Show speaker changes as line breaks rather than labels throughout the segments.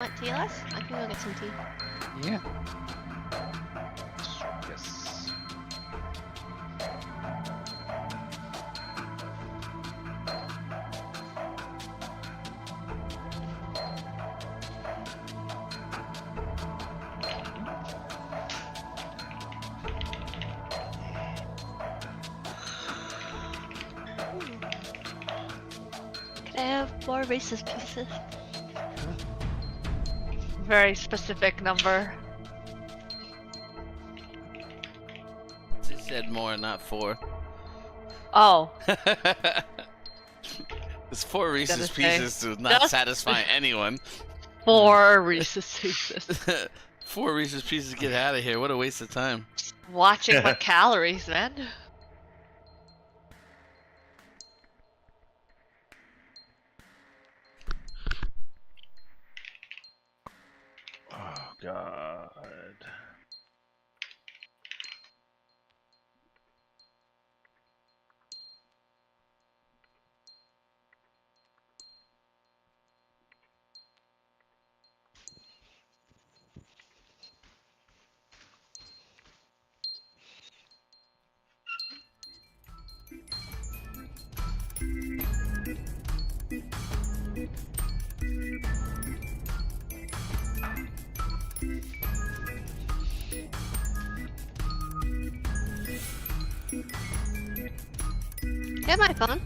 Want tea, Les? I can go get some tea.
Yeah.
Yes.
Can I have more racist pieces?
Very specific number.
She said more, not 4.
Oh,
It's 4 Reese's
Gotta say,
Pieces to not
just-
satisfy anyone.
4 Reese's Pieces.
4 Reese's Pieces, get out of here. What a waste of time.
Watching my calories, man.
Oh God.
Yeah, my phone.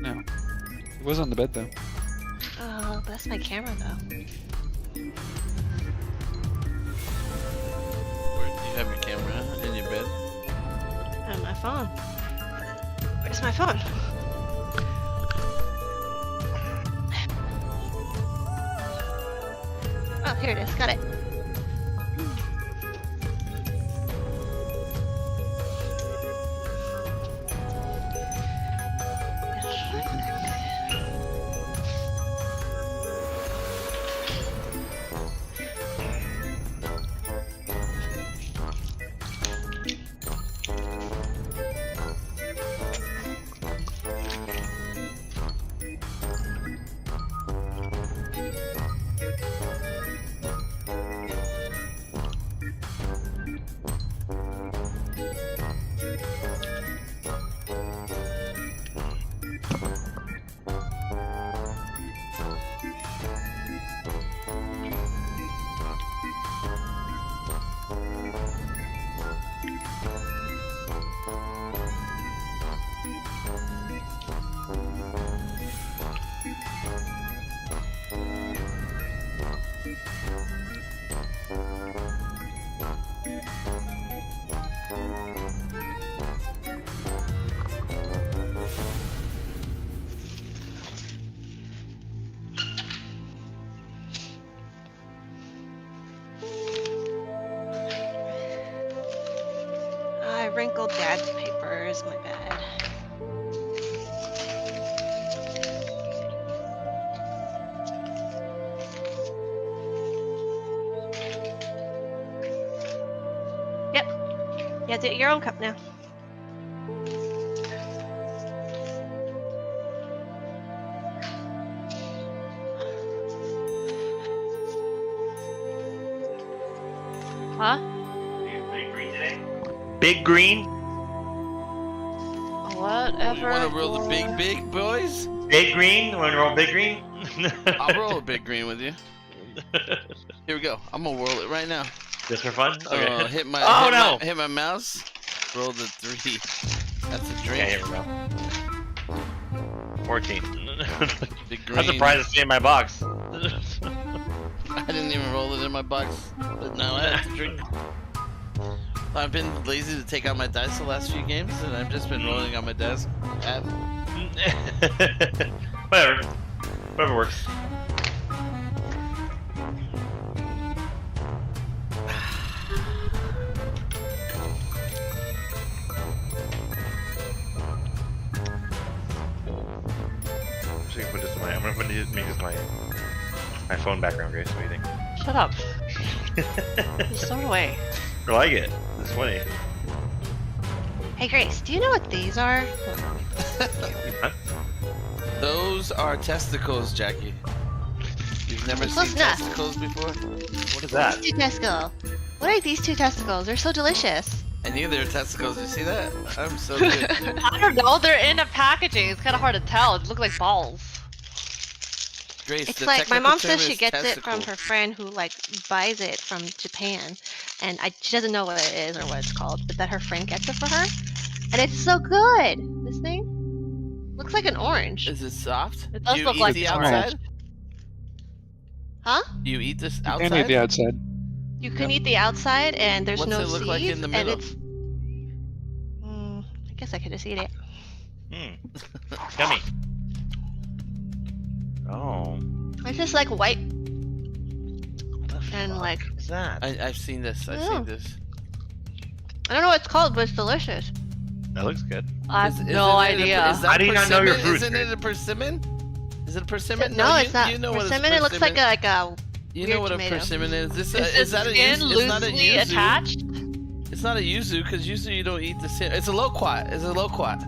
No. It was on the bed though.
Oh, that's my camera though.
Where do you have your camera? In your bed?
And my phone. Where's my phone? Oh, here it is. Got it. I wrinkled Dad's papers. My bad. Yep. Yeah, do it your own cup now.
Huh?
Big Green?
Whatever.
You want to roll the big boys?
Big Green? Want to roll Big Green?
I'll roll a big green with you. Here we go. I'm gonna roll it right now.
Just for fun? Okay.
Hit my
Oh,
hit
no!
hit my mouse. Roll the 3. That's a drink.
Okay, here we go. 14.
Big green.
I'm surprised to see in my box.
I didn't even roll it in my box. But now I have to drink. I've been lazy to take out my dice the last few games, and I've just been rolling on my desk.
Whatever. Whatever works. Actually, put this in my. I'm gonna make this my phone background, Grace. What do you think?
Shut up. Just throw it away.
I like it. It's funny.
Hey Grace, do you know what these are?
Huh?
Those are testicles, Jackie. You've never
Close
seen
enough.
testicles before?
What is that?
Two testicles. What are these two testicles? They're so delicious.
I knew they were testicles. You see that? I'm so good.
I don't know. They're in a packaging. It's kind of hard to tell. It look like balls.
Grace,
It's
the
like my
technical
mom
term
says she
is
gets it
testicle.
from her friend who like buys it from Japan, and she doesn't know what it is or what it's called, but that her friend gets it for her, and it's so good. This thing looks like an orange.
Is it soft?
It does
Do you
look
eat
like
the
orange.
outside?
Huh?
Do you eat this
You can eat
outside?
the outside.
You can eat the outside, and there's
What's
no
it look
seeds,
like in the
and
middle?
it's. I guess I could just eat it.
Yummy. Oh.
It's just like white.
What the
And,
fuck
like-
is that?
I've seen this. I've
Oh.
seen this.
I don't know what it's called, but it's delicious.
That looks good.
I have
Isn't
no
it a-
idea.
is that
How do you not know your
persimmon?
fruits,
Isn't it
Grace?
a persimmon? Is it a persimmon?
No,
you,
it's not.
You know what
Persimmon, it looks like a
You
weird
know what
tomato.
a persimmon is? This
Is
is that a
skin
yuzu? It's not a
loosely
yuzu.
attached?
It's not a yuzu because yuzu you don't eat the skin. It's a loquat. It's a loquat.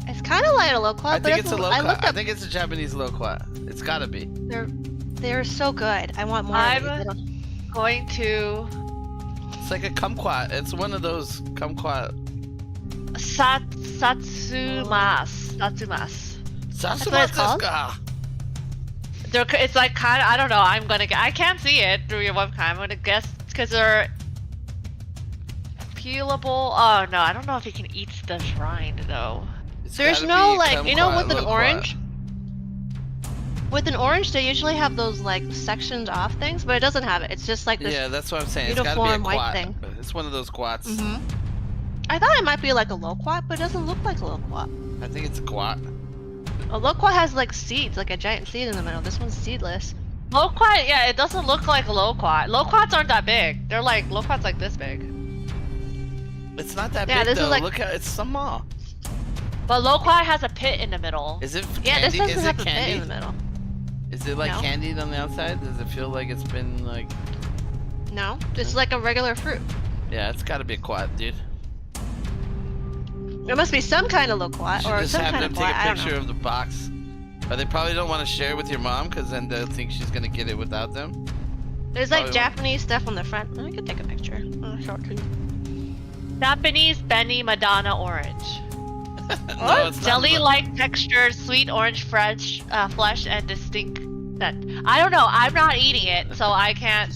It's kind of like a loquat,
I
but
think it's a
I
loquat.
looked
I
up.
think it's a Japanese loquat. It's gotta be.
They're so good. I want more.
I'm-
of these little-
Going to
It's like a kumquat. It's one of those kumquat.
Satsumas. Satsumas.
what it's called?
It's like kind of, I don't know. I can't see it through your webcam. I'm gonna guess because they're peelable. Oh no, I don't know if you can eat the rind though.
It's
There's
gotta
no
be
like, you know,
kumquat,
with an
loquat.
orange. With an orange, they usually have those like sectioned off things, but it doesn't have it. It's just like this.
Yeah, that's what I'm saying. It's gotta be a
uniform white
quat.
thing.
It's one of those quats.
Mhm. I thought it might be like a loquat, but it doesn't look like a loquat.
I think it's a quat.
A loquat has like seeds, like a giant seed in the middle. This one's seedless.
Loquat, yeah, it doesn't look like a loquat. Loquats aren't that big. They're like loquats like this big.
It's not that
Yeah,
big
this is
though.
like-
Look at it's small.
But loquat has a pit in the middle.
Is it
Yeah,
candy?
this doesn't
Is
have
it
a pit in
candied?
the middle.
Is it like
No.
candied on the outside? Does it feel like it's been like?
No, it's like a regular fruit.
Yeah, it's got to be a quat, dude.
There must be some kind of loquat
Should
or
just
some
have
kind
them
of
take
quat.
a
I don't
picture
know.
of the box. But they probably don't want to share it with your mom because then they'll think she's gonna get it without them.
There's like
probably
Japanese stuff on the front. I could take a picture. I'll show it to you.
Japanese Benny Madonna orange.
No, it's not
Jelly-like texture, sweet orange flesh, and distinct scent. I don't know. I'm not eating it, so I can't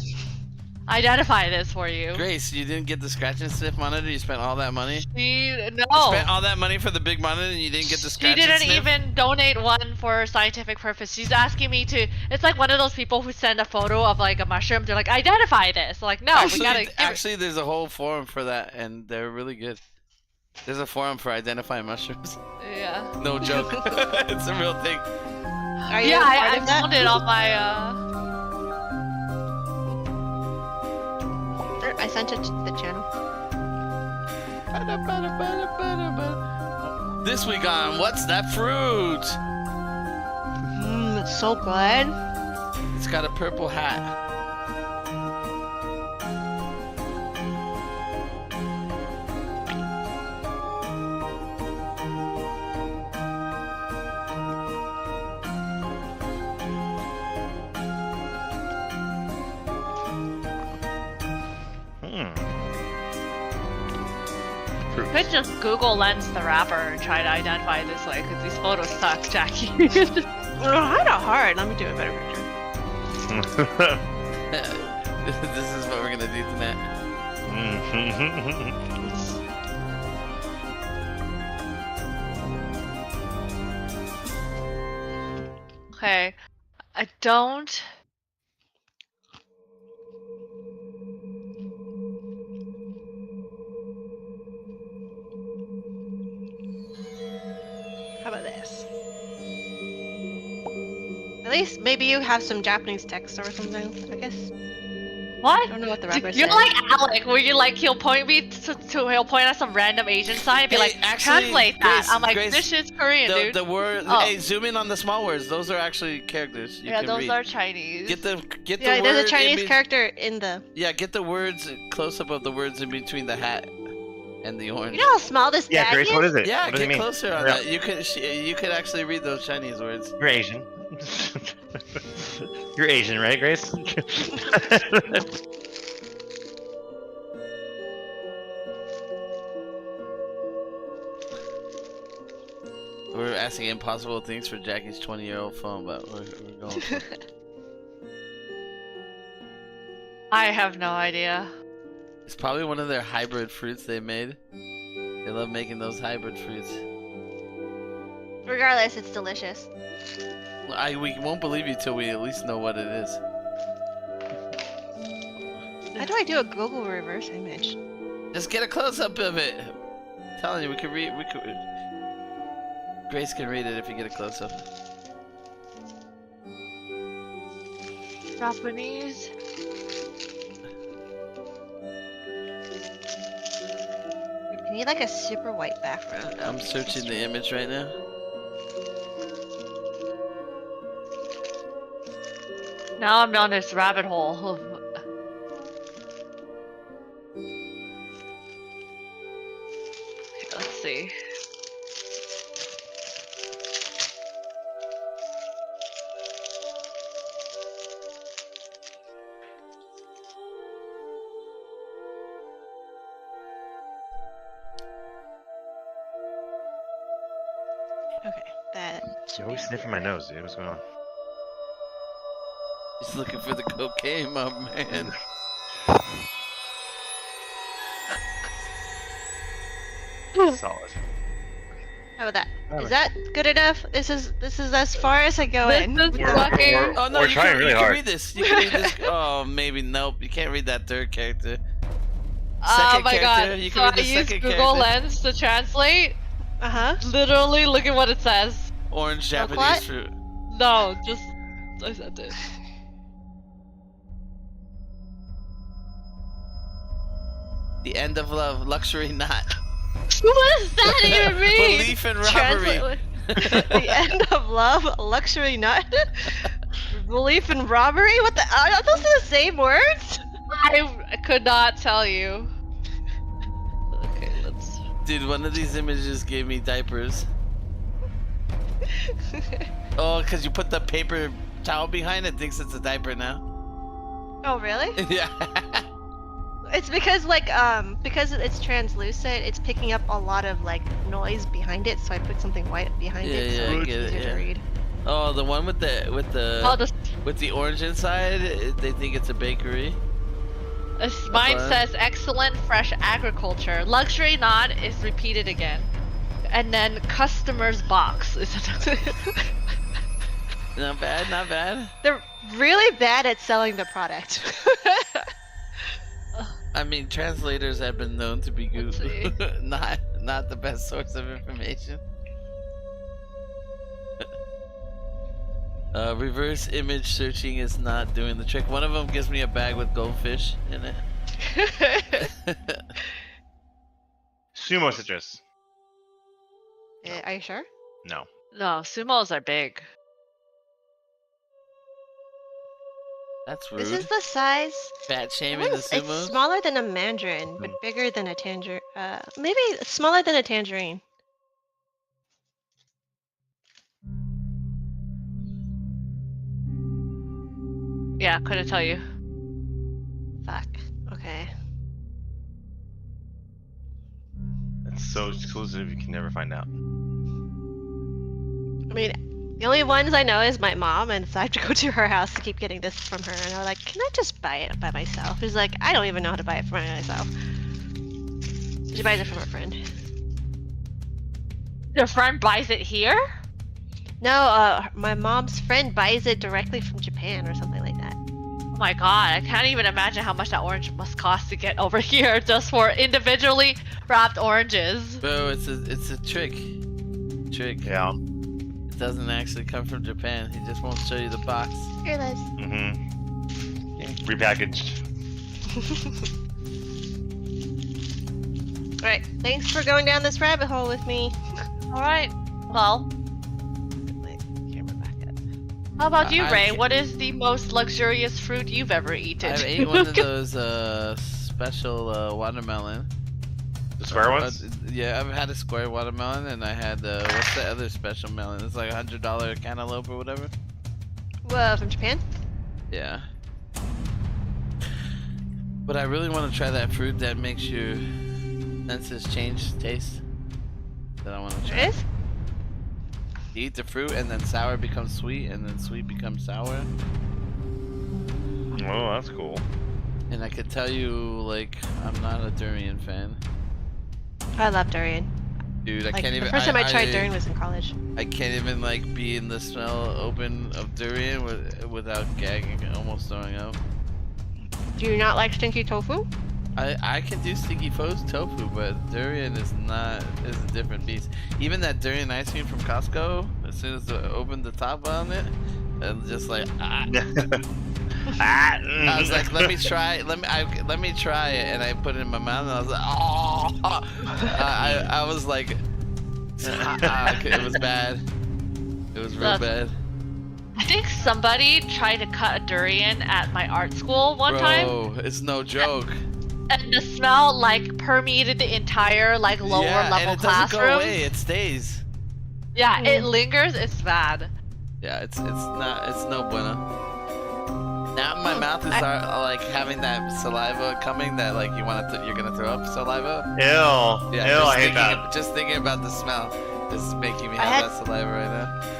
identify this for you.
Grace, you didn't get the scratch and sniff monitor. You spent all that money.
No.
You spent all that money for the big monitor, and you didn't get the
She
scratch and
didn't
sniff.
even donate one for scientific purpose. She's asking me to. It's like one of those people who send a photo of like a mushroom. They're like, identify this. Like, no, we gotta.
Actually, there's a whole forum for that, and they're really good. There's a forum for identifying mushrooms.
Yeah.
No joke. It's a real thing.
Are you
Yeah,
part
I
of that?
found it on my.
I sent it to the channel.
This week on What's That Fruit?
It's so good.
It's got a purple hat.
Could just Google Lens the rapper and try to identify this way, because these photos suck, Jackie.
I know hard. Let me do a better picture.
This is what we're gonna do tonight.
Okay, I don't.
How about this? At least maybe you have some Japanese text or something, I guess. I
What?
don't know what the rapper
You're
said.
like Alec, where you like he'll point me to he'll point at some random Asian sign and be
Hey,
like,
actually,
translate that.
Grace,
I'm like,
Grace,
this shit's Korean, dude.
The word.
Oh.
Hey, zoom in on the small words. Those are actually characters. You
Yeah,
can
those
read.
are Chinese.
Get the
Yeah,
word
there's a
in
Chinese
be-
character in the.
Yeah, get the words close up of the words in between the hat and the orange.
You know how small this
Yeah,
bag
Grace,
is?
what is it?
Yeah,
what does it
get
mean?
closer on
Yeah.
that. You could actually read those Chinese words.
You're Asian. You're Asian, right, Grace?
We're asking impossible things for Jackie's 20-year-old phone, but we're going for it.
I have no idea.
It's probably one of their hybrid fruits they made. They love making those hybrid fruits.
Regardless, it's delicious.
We won't believe you till we at least know what it is.
How do I do a Google reverse image?
Just get a close-up of it. I'm telling you, we can read. Grace can read it if you get a close-up.
Japanese.
I need like a super white background.
I'm searching the image right now.
Now I'm down this rabbit hole of... Okay, let's see.
Okay, that.
You're always sniffing my nose, dude. What's going on?
He's looking for the cocaine, my man.
Solid.
How about that? Is that good enough? This is as far as I go
This
in.
is fucking...
Oh no,
We're
you
trying
can,
really
you can
hard.
read this. You can read this. Oh, maybe nope. You can't read that third character.
Oh
Second
my
character,
god.
you
So
can read
I
the
use
second
Google
character.
Lens to translate.
Uh-huh.
Literally, look at what it says.
Orange Japanese
what?
fruit.
No, just... I said it.
The end of love, luxury not.
What does that even mean?
Belief and robbery.
The end of love, luxury nut, belief in robbery. What the? Are those the same words?
I could not tell you. Okay, let's...
Dude, one of these images gave me diapers. Oh, because you put the paper towel behind it, thinks it's a diaper now.
Oh really?
Yeah.
It's because because it's translucent, it's picking up a lot of like noise behind it, so I put something white behind
Yeah,
it so
yeah, I
it's
get it,
easier to
yeah.
read.
Oh, the one with the
Oh,
with the orange inside, they think it's a bakery.
mine
fine.
says excellent fresh agriculture. Luxury not is repeated again. And then customer's box.
Not bad, not bad.
They're really bad at selling the product.
I mean, translators have been known to be
Let's see.
good, not the best source of information. Reverse image searching is not doing the trick. One of them gives me a bag with goldfish in it.
Sumo citrus.
Are you sure?
No.
No, sumos are big.
That's rude.
This is the size.
Fat shaming the
It's
sumos.
smaller than a mandarin, but bigger than a tangerine. Maybe smaller than a tangerine.
Yeah, couldn't tell you.
Fuck. Okay.
It's so exclusive you can never find out.
I mean, the only ones I know is my mom, and so I have to go to her house to keep getting this from her. And I'm like, can I just buy it by myself? She's like, I don't even know how to buy it for myself. She buys it from her friend.
Your friend buys it here?
No, my mom's friend buys it directly from Japan or something like that.
Oh my god, I can't even imagine how much that orange must cost to get over here just for individually wrapped oranges.
Bro, it's a trick.
Yeah.
It doesn't actually come from Japan. He just won't show you the box.
Here, Liz.
Mm-hmm. Repackaged.
Alright, thanks for going down this rabbit hole with me.
Alright, well,
Put my camera back up.
how about you,
I
Ray?
can't-
What is the most luxurious fruit you've ever eaten?
I've ate one of those special watermelon.
The square ones?
Yeah, I've had a square watermelon, and I had what's the other special melon? It's like $100 cantaloupe or whatever.
From Japan?
Yeah. But I really want to try that fruit that makes your senses change taste. That I want to try.
There is?
You eat the fruit and then sour becomes sweet and then sweet becomes sour.
Oh, that's cool.
And I could tell you, like, I'm not a durian fan.
I love durian.
Dude, I
Like,
can't even.
the first time I tried durian was in college.
I can't even like be in the smell open of durian without gagging, almost throwing up.
Do you not like stinky tofu?
I can do stinky tofu, but durian is a different beast. Even that durian ice cream from Costco, as soon as I opened the top on it, and just like I was like, let me try, let me try it, and I put it in my mouth, and I was like, oh, I was like, it was bad. It was real bad.
I think somebody tried to cut a durian at my art school one time.
Bro, it's no joke.
And the smell like permeated the entire like lower level
and it
classroom.
doesn't go away. It stays.
Yeah, it lingers. It's bad.
Yeah, it's no bueno. Now my mouth is like having that saliva coming that like you're gonna throw up saliva.
Ew.
Yeah,
Ew, I hate that.
Just thinking about the smell is making me have that saliva right now.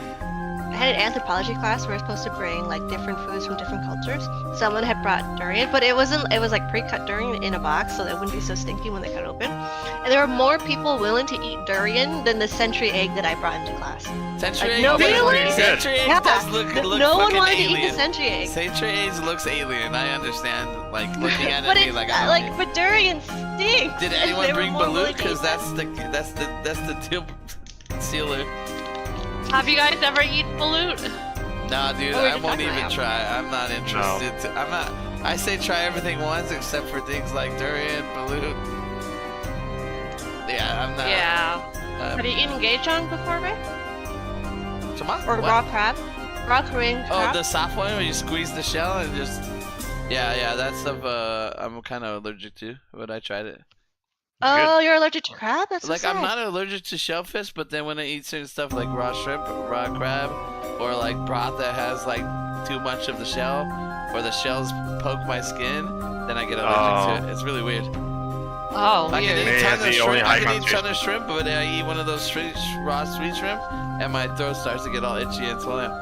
I had an anthropology class where we were supposed to bring like different foods from different cultures. Someone had brought durian, but it was like pre-cut durian in a box so that it wouldn't be so stinky when they cut it open. And there were more people willing to eat durian than the century egg that I brought into class.
Century
Like,
egg?
nobody wanted to eat it.
Century egg
Yeah,
does look
no one
fucking
wanted to
alien.
eat the century egg.
Century egg looks alien. I understand. Like looking at
But
it,
it's
like
but durian stinks.
Did
and
anyone
they were
bring
more willing
balut?
to
Because
eat
that's the deal sealer.
Have you guys ever eaten balut?
Nah, dude,
Oh, we
I
can
won't
talk
even
about it.
try. I'm not interested. I'm not. I say try everything once except for things like durian, balut. Yeah, I'm not.
Yeah.
Have you eaten gachong before, Ray?
Tomato?
Or
What?
raw crab? Raw Korean
Oh,
crab?
the soft one where you squeeze the shell and just. Yeah, that stuff. I'm kind of allergic to, but I tried it.
Oh, you're allergic to crab? That's so
Like
sad.
I'm not allergic to shellfish, but then when I eat certain stuff like raw shrimp, raw crab, or like broth that has like too much of the shell, or the shells poke my skin, then I get allergic to it. It's really weird.
Oh,
I can
weird.
eat
Man,
ton of
that's the only
shrimp. I can
high
eat ton of shrimp, but I eat one of those raw sweet shrimp, and my throat starts to get all itchy and swollen.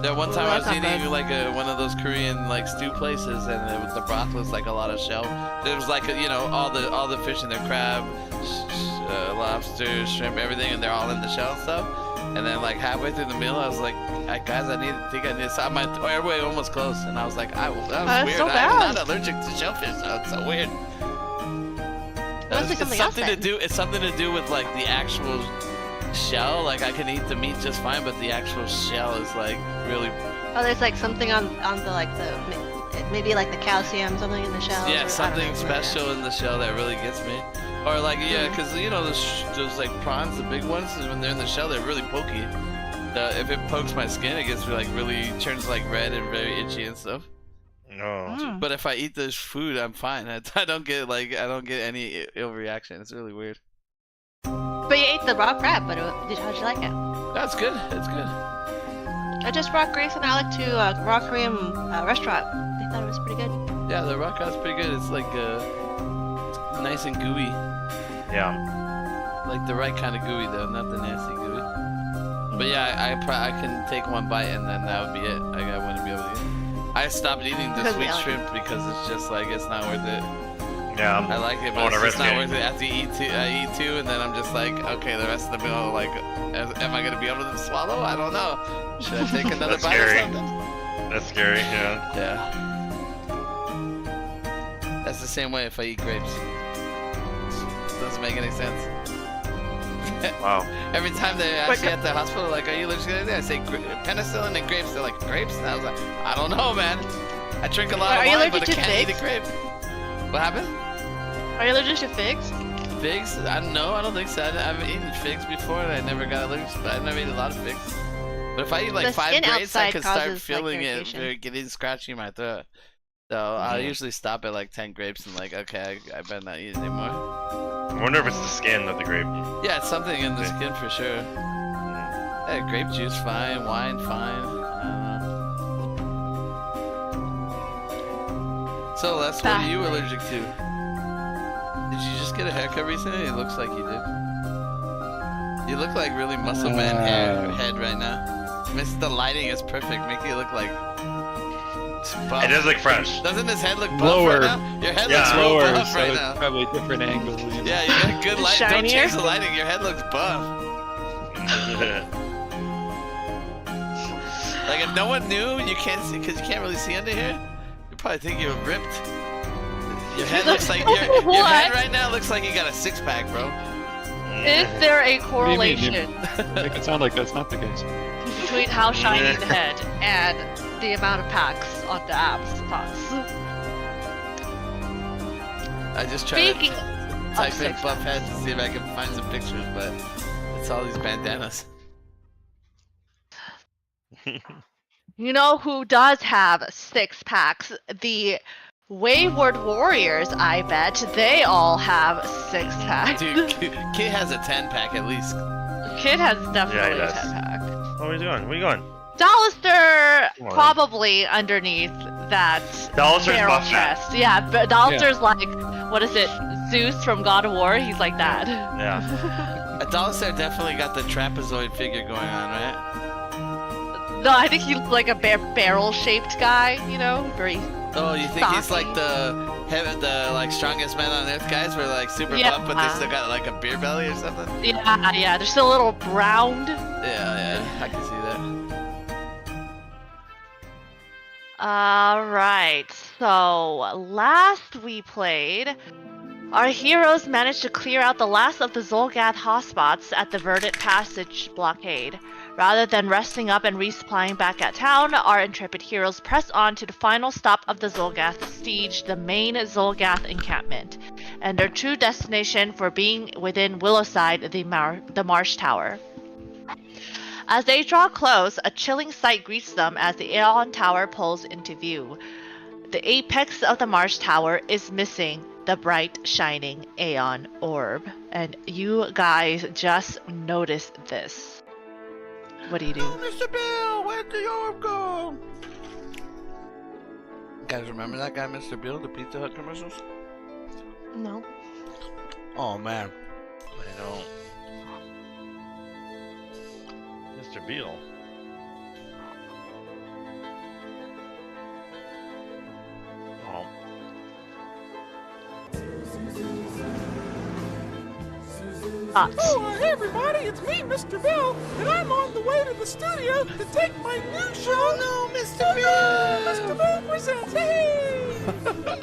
There one time I was
that's not
eating
good.
like one of those Korean like stew places, and the broth was like a lot of shell. It was like all the fish in there, crab, lobster, shrimp, everything, and they're all in the shell and stuff. And then like halfway through the meal, I was like, guys, I think I need to. My airway almost closed, and I was like, that was
that's
weird.
so
I'm
bad.
not allergic to shellfish, so it's so weird.
Must be
It's
something else
something to
then.
do. It's something to do with like the actual shell. Like I can eat the meat just fine, but the actual shell is like really.
Oh, there's like something on the like maybe like the calcium, something in the shell.
Yeah, something special in the shell that really gets me. Or like because those like prawns, the big ones, when they're in the shell, they're really pokey. If it pokes my skin, it gets like really turns like red and very itchy and stuff.
No.
But if I eat this food, I'm fine. I don't get any ill reaction. It's really weird.
But you ate the raw crab, but how'd you like it?
That's good. It's good.
I just brought Grace and Alec to a raw Korean restaurant. They thought it was pretty good.
Yeah, the rock crab's pretty good. It's like it's nice and gooey.
Yeah.
Like the right kind of gooey though, not the nasty gooey. But yeah, I can take one bite and then that would be it. I wouldn't be able to eat. I stopped eating the
Because
sweet
Alec-
shrimp because it's just like it's not worth it.
Yeah.
I like it,
I
but
wanna
it's just
risk
not
it.
worth it. After I eat two, and then I'm just like, okay, the rest of the meal, like, am I gonna be able to swallow? I don't know. Should I take another
That's
bite or
scary.
something?
That's scary. Yeah.
Yeah. That's the same way if I eat grapes. Doesn't make any sense.
Wow.
Every time they ask you at the hospital, like, are you allergic to anything? I say penicillin and grapes. They're like, grapes? And I was like, I don't know, man. I drink a lot
Are
of
you
wine, but I
allergic to
can't eat a
figs?
grape. What happened?
Are you allergic to figs?
Figs? I don't think so. I've eaten figs before and I never got allergic, but I never ate a lot of figs. But if I eat like
The
5
skin
grapes, I
outside
could start
causes, like,
feeling it
irritation.
getting scratchy in my throat. So I usually stop at like 10 grapes and like, okay, I better not eat anymore.
I wonder if it's the skin of the grape.
Yeah, it's something in the skin for sure. Yeah, grape juice fine, wine fine. I don't know. So, Les, what are you allergic to? Did you just get a haircut recently? It looks like you did. You look like really muscle man head right now. The lighting is perfect, making it look like buff.
It does look fresh.
Doesn't his head look buff
Lower.
right now? Your head
Yeah.
looks real
Lower,
buff
so
right
it's
now.
probably a different angle. You know?
Yeah, you got good light. Don't
Shinier?
change the lighting. Your head looks buff. Like if no one knew, you can't see because you can't really see under here. You probably think you were ripped. Your head looks like your head right now looks like you got a six-pack, bro.
Is there a
What do you mean?
correlation
Make it sound like that's not the case.
between how shiny the head and the amount of packs on the abs? Thoughts?
I just tried
Speaking
to
of
type in
six
buff head to see if I can find some pictures, but it's all these bandanas.
You know who does have six packs? The Wayward Warriors, I bet. They all have six packs.
Dude, Kid has a 10-pack at least.
Kid has definitely
does.
a 10-pack.
Oh, where's he going? Where are you going?
Dollister
Come on.
probably underneath that
Dollister's
barrel
buff fat.
chest. Yeah, but Dollister's like, what is it? Zeus from God of War? He's like that.
Yeah.
Dollister definitely got the trapezoid figure going on, right?
No, I think he's like a barrel-shaped guy, you know? Very...
Oh, you think he's
Stocky.
like the like strongest man on earth guys? Where like super
Yeah.
buff, but they still got like a beer belly or something?
Yeah, they're still a little browned.
Yeah, I can see that.
Alright, so last we played, our heroes managed to clear out the last of the Zolgath hotspots at the Verdant Passage blockade. Rather than resting up and resupplying back at town, our intrepid heroes press on to the final stop of the Zolgath siege, the main Zolgath encampment, and their true destination for being within Willowside, the Marsh Tower. As they draw close, a chilling sight greets them as the Aeon Tower pulls into view. The apex of the Marsh Tower is missing the bright, shining Aeon Orb, and you guys just noticed this. What do you do?
Oh, Mr. Bill, where'd the orb go? You guys remember that guy, Mr. Bill, the Pizza Hut commercials?
No.
Oh man.
I know. Mr. Beal. Oh.
Thoughts?
Oh, hey everybody, it's me, Mr. Bill, and I'm on the way to the studio to take my new show. Oh no, Mr. Bill! Mr. Bill presents, hey!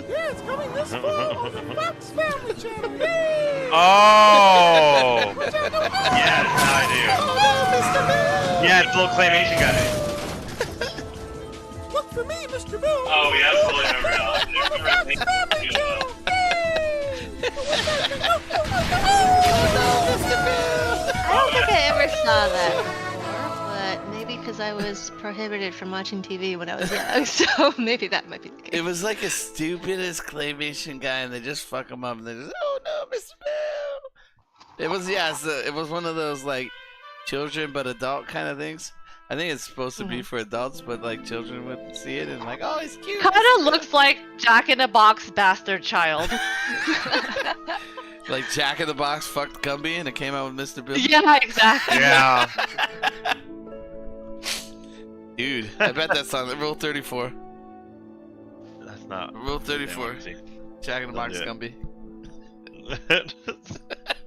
Yeah, it's coming this fall on the Fox Family Channel, yay!
Oh!
Which I don't know.
Yes, now I do.
Oh no, Mr. Bill!
Yeah, it's a little claymation guy.
Look for me, Mr. Bill!
Oh, yeah, I totally remember
On the Fox Family Channel,
I don't think I ever saw that before, but maybe because I was prohibited from watching TV when I was young, so maybe that might be the case.
It was like a stupidest claymation guy, and they just fuck him up, and they just, oh no, Mr. Bill! It was, yeah, it was one of those, like, children but adult kind of things. I think it's supposed to be for adults, but, like, children would see it and, like, oh, he's cute!
Kinda looks like Jack in the Box bastard child.
Like, Jack in the Box fucked Gumby, and it came out with Mr. Bill.
Yeah, exactly.
Yeah.
Dude, I bet that's on Rule 34.
That's not.
Rule 34. Jack in the Box
Don't
Gumby.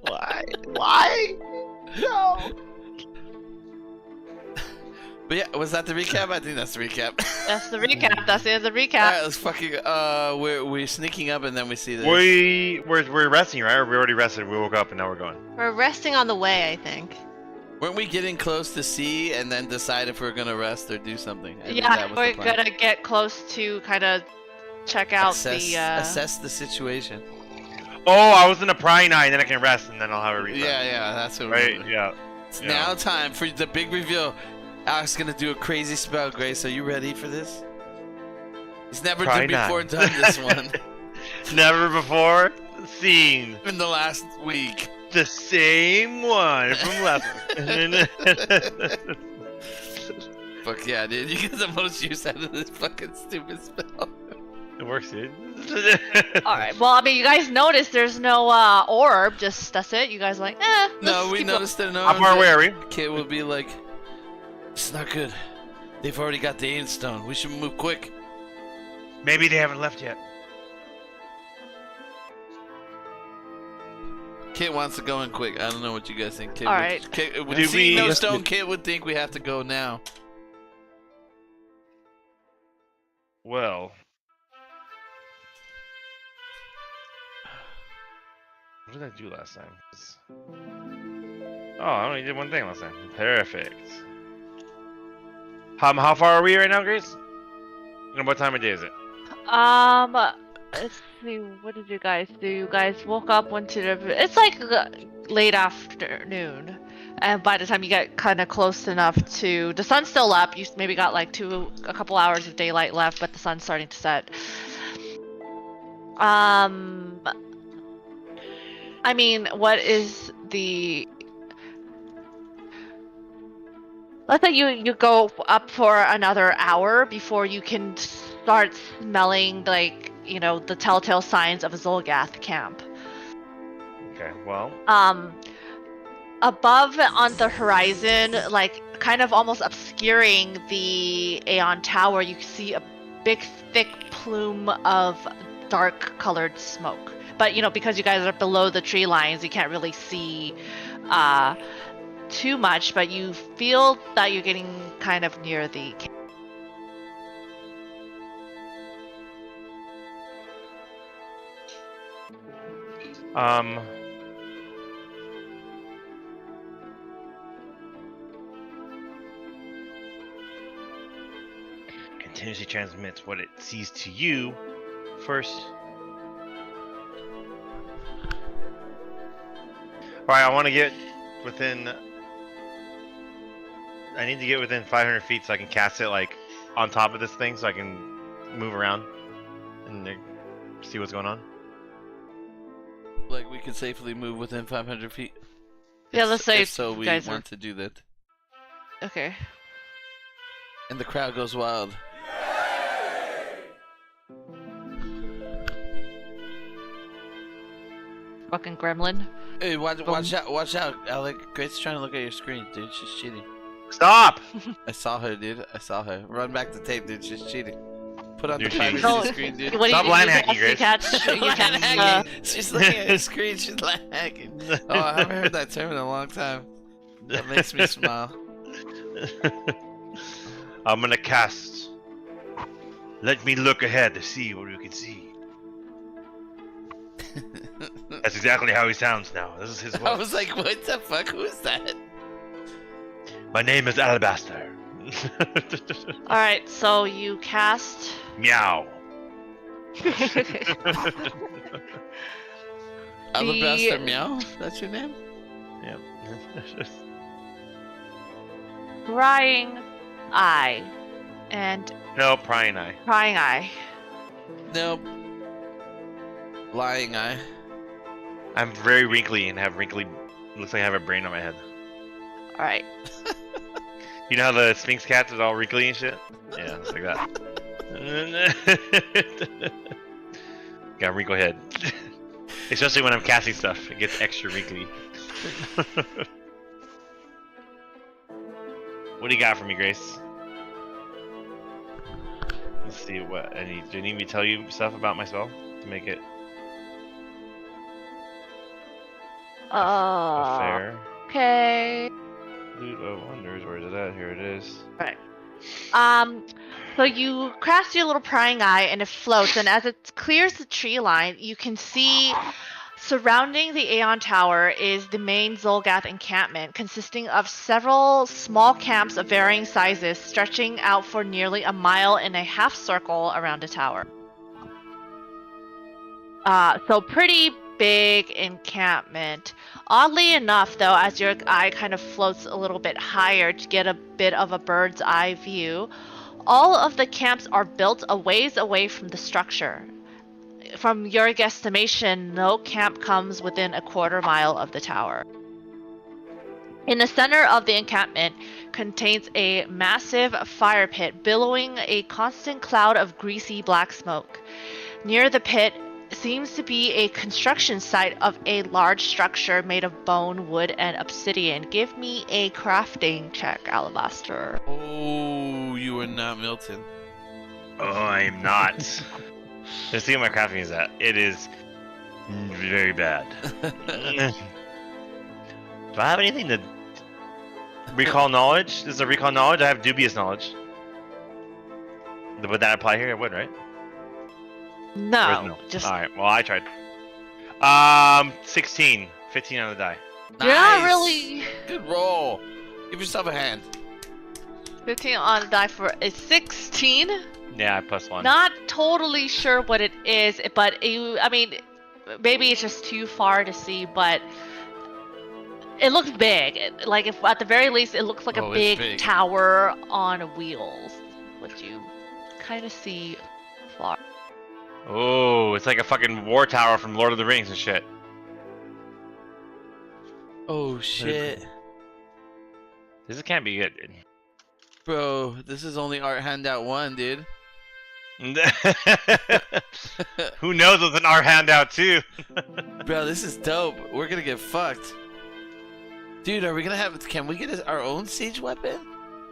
Why?
Why? No! But yeah, was that the recap? I think that's the recap.
That's the recap. That's the end of the recap.
Alright, let's fucking, we're sneaking up and then we see this.
We're resting, right? Or we already rested. We woke up and now we're going.
We're resting on the way, I think.
Weren't we getting close to sea and then decide if we're gonna rest or do something? I think
Yeah,
that was
we're
the plan.
gonna get close to kind of check out
assess the situation.
Oh, I was in a prying eye and then I can rest and then I'll have a reset.
Yeah, that's what we're
Right?
doing.
Yeah.
It's
Yeah.
now time for the big reveal. Alex is gonna do a crazy spell, Grace. Are you ready for this? He's never
Probably
before
not.
done this one
Never before seen
in the last week.
the same one from last.
Fuck yeah, dude. You get the most use out of this fucking stupid spell.
It works, dude.
Alright, well, I mean, you guys noticed there's no orb, just that's it. You guys are like,
No,
let's
we
keep
noticed there. No,
How far away are we?
Kit will be like, it's not good. They've already got the Aeon Stone. We should move quick.
Maybe they haven't left yet.
Kit wants to go in quick. I don't know what you guys think. Kit
Alright.
would
Do
see
we-
no stone. Kit would think we have to go now.
Well. What did I do last time? Oh, I only did one thing last time. Perfect. How far are we right now, Grace? And what time of day is it?
Let's see, what did you guys do? You guys woke up, went to the... It's like late afternoon. And by the time you get kind of close enough to... The sun's still up. You maybe got like a couple hours of daylight left, but the sun's starting to set. I mean, what is the... Let's say you go up for another hour before you can start smelling, like, you know, the telltale signs of a Zolgath camp.
Okay, well.
Above on the horizon, like, kind of almost obscuring the Aeon Tower, you see a big, thick plume of dark-colored smoke. But, you know, because you guys are below the tree lines, you can't really see too much, but you feel that you're getting kind of near the camp.
Continuously transmits what it sees to you first. Alright, I want to get within... I need to get within 500 feet so I can cast it, like, on top of this thing so I can move around and see what's going on.
Like, we could safely move within 500 feet.
Yeah, let's say
if so
you
we
guys
want to do that.
Okay.
And the crowd goes wild.
Fucking gremlin.
Hey, watch out, Alec. Grace's trying to look at your screen, dude. She's cheating.
Stop!
I saw her, dude. I saw her. Run back the tape, dude. She's cheating. Put on
You're
the privacy
cheating.
screen, dude.
What do
Stop
you
line
do?
hacking,
You
Grace.
catch, you
Line
catch,
hacking. She's looking at her screen. She's line hacking. Oh, I haven't heard that term in a long time. That makes me smile.
I'm gonna cast. Let me look ahead to see what we can see. That's exactly how he sounds now. This is his voice.
I was like, what the fuck? Who is that?
My name is Alabaster.
Alright, so you cast...
Meow.
Alabaster Meow? That's your name?
Yep.
Prying Eye. And
No, prying eye.
Prying Eye.
Nope. Lying eye.
I'm very wrinkly and have wrinkly. Looks like I have a brain on my head.
Alright.
You know how the Sphinx cats is all wrinkly and shit? Yeah, it's like that. Got a wrinkle head. Especially when I'm casting stuff, it gets extra wrinkly. What do you got for me, Grace? Let's see what I need. Do you need me to tell you stuff about myself to make it fair?
Okay.
Loot of Wonders, where is it at? Here it is.
Right. So you cast your little prying eye and it floats, and as it clears the tree line, you can see surrounding the Aeon Tower is the main Zolgath encampment, consisting of several small camps of varying sizes, stretching out for nearly a mile in a half circle around the tower. So pretty big encampment. Oddly enough, though, as your eye kind of floats a little bit higher to get a bit of a bird's eye view, all of the camps are built a ways away from the structure. From your guesstimation, no camp comes within a quarter mile of the tower. In the center of the encampment contains a massive fire pit billowing a constant cloud of greasy black smoke. Near the pit seems to be a construction site of a large structure made of bone, wood, and obsidian. Give me a crafting check, Alabaster.
Oh, you are not Milton.
Oh, I am not. Let's see what my crafting is at. It is very bad. Do I have anything to recall knowledge? Is there recall knowledge? I have dubious knowledge. Would that apply here? It would, right?
No, just
Alright, well, I tried. 16. 15 on the die.
you're not
Nice.
really
Good roll. Give yourself a hand.
15 on the die for a 16.
Yeah, +1.
Not totally sure what it is, but I mean, maybe it's just too far to see, but it looks big. Like, if at the very least, it looks like
Oh,
a
it's
big
big.
tower on wheels, which you kind of see far.
Oh, it's like a fucking war tower from Lord of the Rings and shit.
Oh shit.
This can't be good, dude.
Bro, this is only art handout 1, dude.
Who knows what's in our handout too?
Bro, this is dope. We're gonna get fucked. Dude, are we gonna have... Can we get our own siege weapon?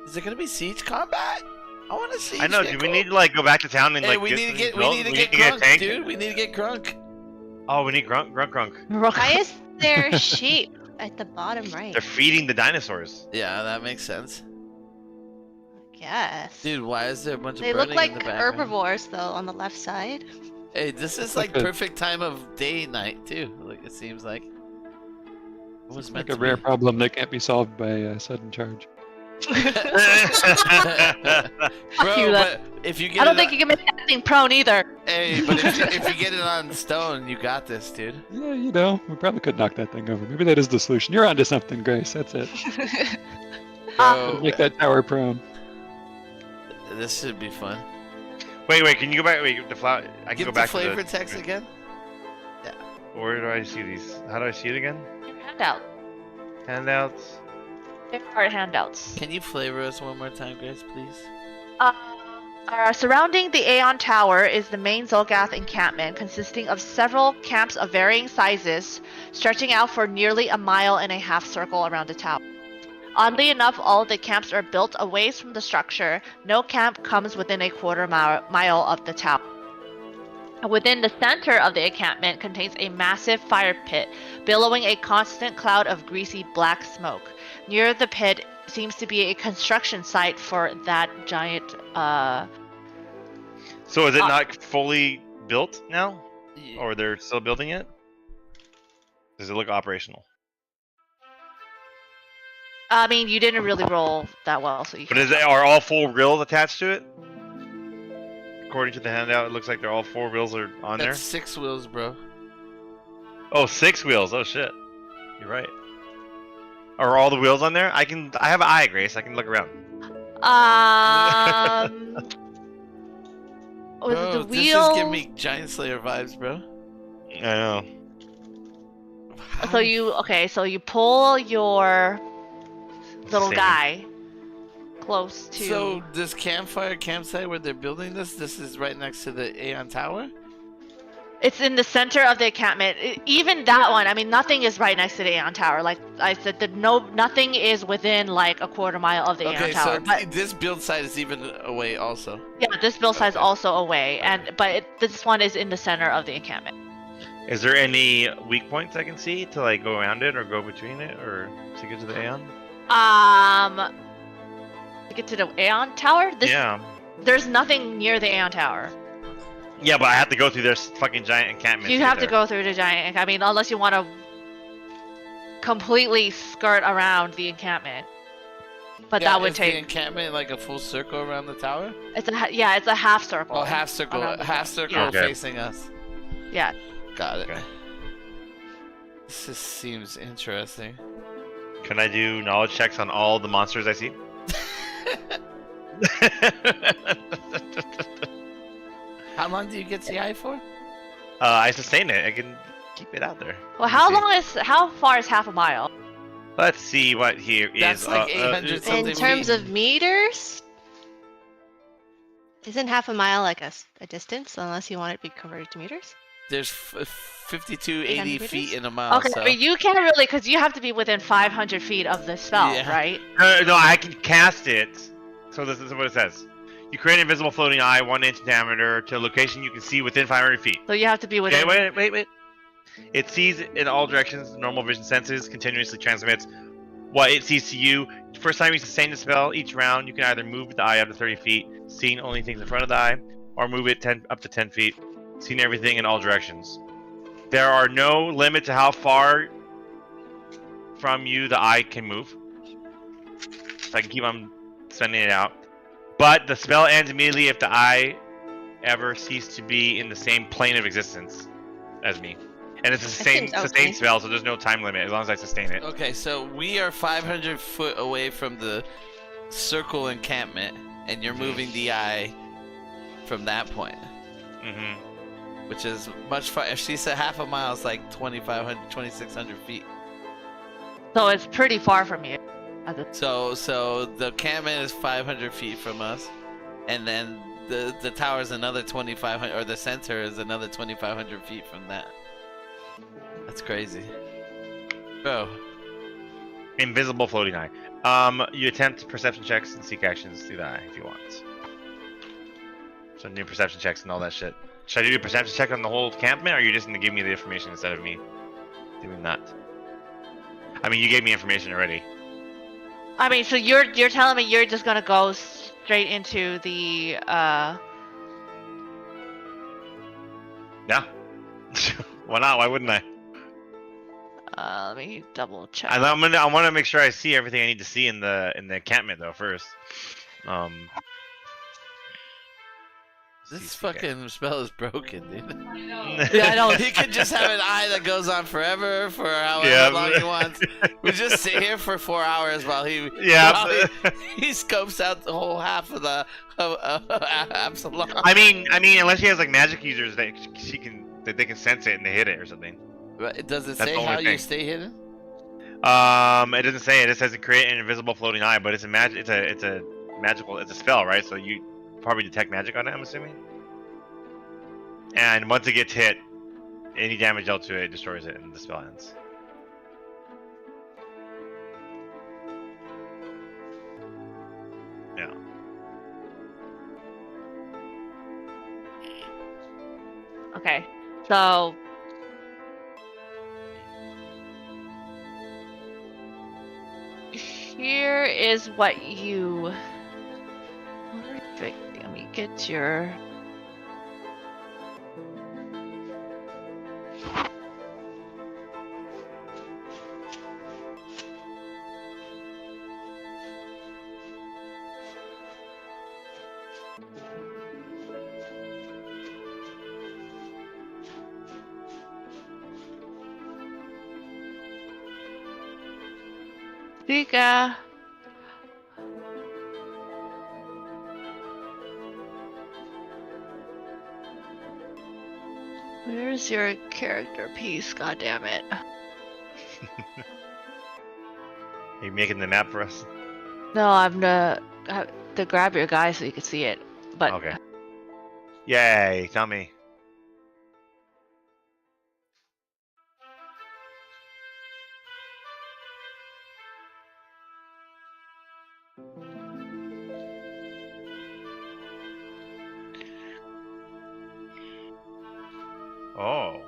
Is there gonna be siege combat? I want to see.
I know. Do we need to like go back to town and
Hey,
like?
we need to get
a
Grunk,
tank?
dude. We need to get Grunk.
Oh, we need Grunk.
Why is there sheep at the bottom right?
They're feeding the dinosaurs.
Yeah, that makes sense.
Yes.
Dude, why is there a bunch
They
of
look
burning
like
in the background?
herbivores though on the left side.
Hey, this is
like
like
a-
perfect time of day night too. Like it seems like. It was meant
Like a
to
rare
be.
problem that can't be solved by a sudden charge.
Bro,
you,
but if you get
I don't
it
think
on-
you can make that thing prone either.
Hey, but if you get it on stone, you got this, dude.
Yeah, you know, we probably could knock that thing over. Maybe that is the solution. You're onto something, Grace. That's it.
Bro,
Make that tower prone.
this should be fun.
wait. Can you go back? Wait, the flower. I can
Give
go
the
back
flavor
to
text again.
Where do I see these? How do I see it again?
Handout.
Handouts.
There are handouts.
Can you flavor us one more time, Grace, please?
Surrounding the Aeon Tower is the main Zolgath encampment, consisting of several camps of varying sizes, stretching out for nearly a mile and a half circle around the tower. Oddly enough, all of the camps are built away from the structure. No camp comes within a quarter mile of the tower. Within the center of the encampment contains a massive fire pit, billowing a constant cloud of greasy black smoke. Near the pit seems to be a construction site for that giant,
So is it not fully built now, or they're still building it? Does it look operational?
I mean, you didn't really roll that well, so you
But are all 4 wheels attached to it? According to the handout, it looks like they're all 4 wheels are on there.
That's 6 wheels, bro.
Oh, 6 wheels. Oh shit. You're right. Are all the wheels on there? I have an eye, Grace. I can look around.
Was it
Bro,
the
this
wheel?
is giving me Giant Slayer vibes, bro.
I know.
So you pull your little
Same.
guy close to.
So this campsite where they're building this is right next to the Aeon Tower?
It's in the center of the encampment. Even that one, I mean, nothing is right next to the Aeon Tower. Like I said, nothing is within like a quarter mile of the Aeon
Okay,
Tower.
so
But
this build site is even away also.
yeah, this build site is
Okay.
also away, this one is in the center of the encampment.
Is there any weak points I can see to like go around it or go between it or to get to the Aeon?
To get to the Aeon Tower,
Yeah.
there's nothing near the Aeon Tower.
Yeah, but I have to go through this fucking giant encampment.
You
get
have to
there.
go through the giant. I mean, unless you want to completely skirt around the encampment, but
Yeah,
that would
is the
take.
encampment like a full circle around the tower?
It's a half circle.
Oh, half circle,
around the
half
tower.
circle
Yeah.
Okay.
facing us.
Yeah.
Got it.
Okay.
This just seems interesting.
Can I do knowledge checks on all the monsters I see?
How long do you get CI for?
I sustain it. I can keep it out there.
Well,
Let me see.
how far is half a mile?
Let's see what here is.
That's like 800 something
In terms
feet.
of meters, isn't half a mile like a distance, unless you want it to be converted to meters?
There's 5280
800
feet
meters?
in a mile.
Okay,
so.
but you can't really, because you have to be within 500 feet of the spell,
Yeah.
right?
No, I can cast it. So this is what it says. You create an invisible floating eye, 1 inch in diameter, to a location you can see within 500 feet.
So you have to be within.
Okay, wait. It sees in all directions, normal vision senses, continuously transmits what it sees to you. First time you sustain the spell, each round you can either move the eye up to 30 feet, seeing only things in front of the eye, or move it up to 10 feet, seeing everything in all directions. There are no limit to how far from you the eye can move. So I can keep on sending it out. But the spell ends immediately if the eye ever ceases to be in the same plane of existence as me. And it's a
seems okay.
sustained spell, so there's no time limit as long as I sustain it.
Okay, so we are 500 foot away from the circle encampment, and you're moving the eye from that point,
Mm-hmm.
which is much far. If she said half a mile, it's like 2,500, 2,600 feet.
So it's pretty far from you.
So the encampment is 500 feet from us, and then the tower is another 2,500, or the center is another 2,500 feet from that. That's crazy, bro.
Invisible floating eye. You attempt perception checks and seek actions through the eye if you want. So new perception checks and all that shit. Should I do a perception check on the whole encampment, or are you just gonna give me the information instead of me doing that? I mean, you gave me information already.
I mean, so you're telling me you're just gonna go straight into the
Yeah. Why not? Why wouldn't I?
let me double check.
I want to make sure I see everything I need to see in the encampment though first.
This fucking spell is broken, dude.
Yeah, I know.
He could just have an eye that goes on forever for however long he wants. We just sit here for 4 hours while he he scopes out the whole half of the Absalom.
I mean, unless she has like magic users that they can sense it and they hit it or something.
But does it
That's
say
the only
how you
thing.
stay hidden?
It doesn't say it. It says to create an invisible floating eye, but it's a magical. It's a spell, right? So you probably detect magic on it, I'm assuming. And once it gets hit, any damage dealt to it destroys it, and the spell ends. Yeah.
Okay, so here is what you. Let me get your. Vika. Where's your character piece? God damn it.
Are you making the map for us?
No, I'm I have to grab your guy so you can see it. But
Okay. Yay! Tell me. Oh.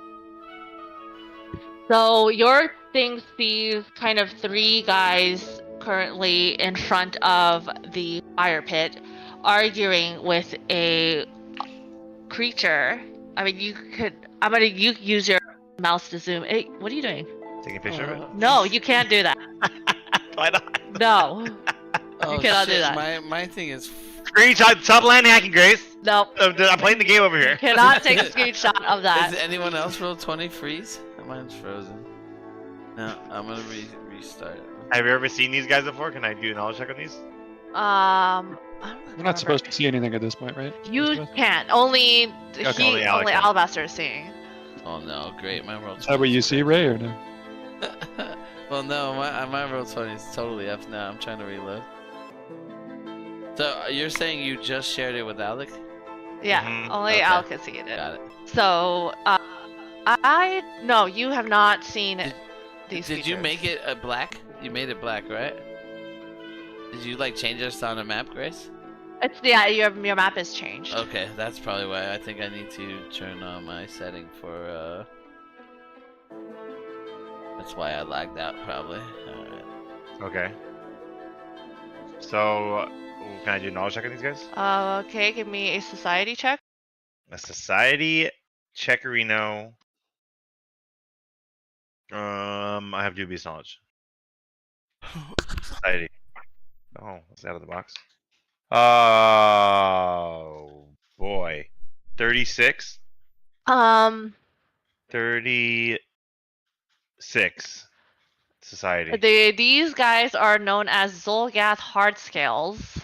so your thing sees kind of 3 guys currently in front of the fire pit arguing with a creature. I mean, you could. I'm gonna use your mouse to zoom. Hey, what are you doing?
Taking a picture of it?
No, you can't do that.
Why not?
No,
Oh,
cannot do
shit.
that.
My thing is.
Screenshot, stop land hacking, Grace.
no.
I'm playing the game over here.
Cannot take a screenshot of that.
Does anyone else roll 20 freeze? Mine's frozen. No, I'm gonna restart.
Have you ever seen these guys before? Can I do a knowledge check on these?
I don't
We're
remember.
not supposed to see anything at this point, right?
You can't. Only
only Alec
only
can.
Alabaster is seeing.
Oh no, great. My roll.
Is that what you see, Ray, or no?
Well, no, my roll 20 is totally F now. I'm trying to reload. So you're saying you just shared it with Alec?
Yeah,
Mhm.
only
Okay.
Al can see it.
Got it.
So, no, you have not seen these
Did you
features.
make it a black? You made it black, right? Did you like change this on a map, Grace?
It's yeah, your map has changed.
Okay, that's probably why. I think I need to turn on my setting for That's why I lagged out, probably. Alright.
Okay. So, can I do a knowledge check on these guys?
Okay, give me a society check.
A society checkerino. I have dubious knowledge. Society. Oh, that's out of the box. Oh boy. 36. 36. Society.
These guys are known as Zolgath Hardscales.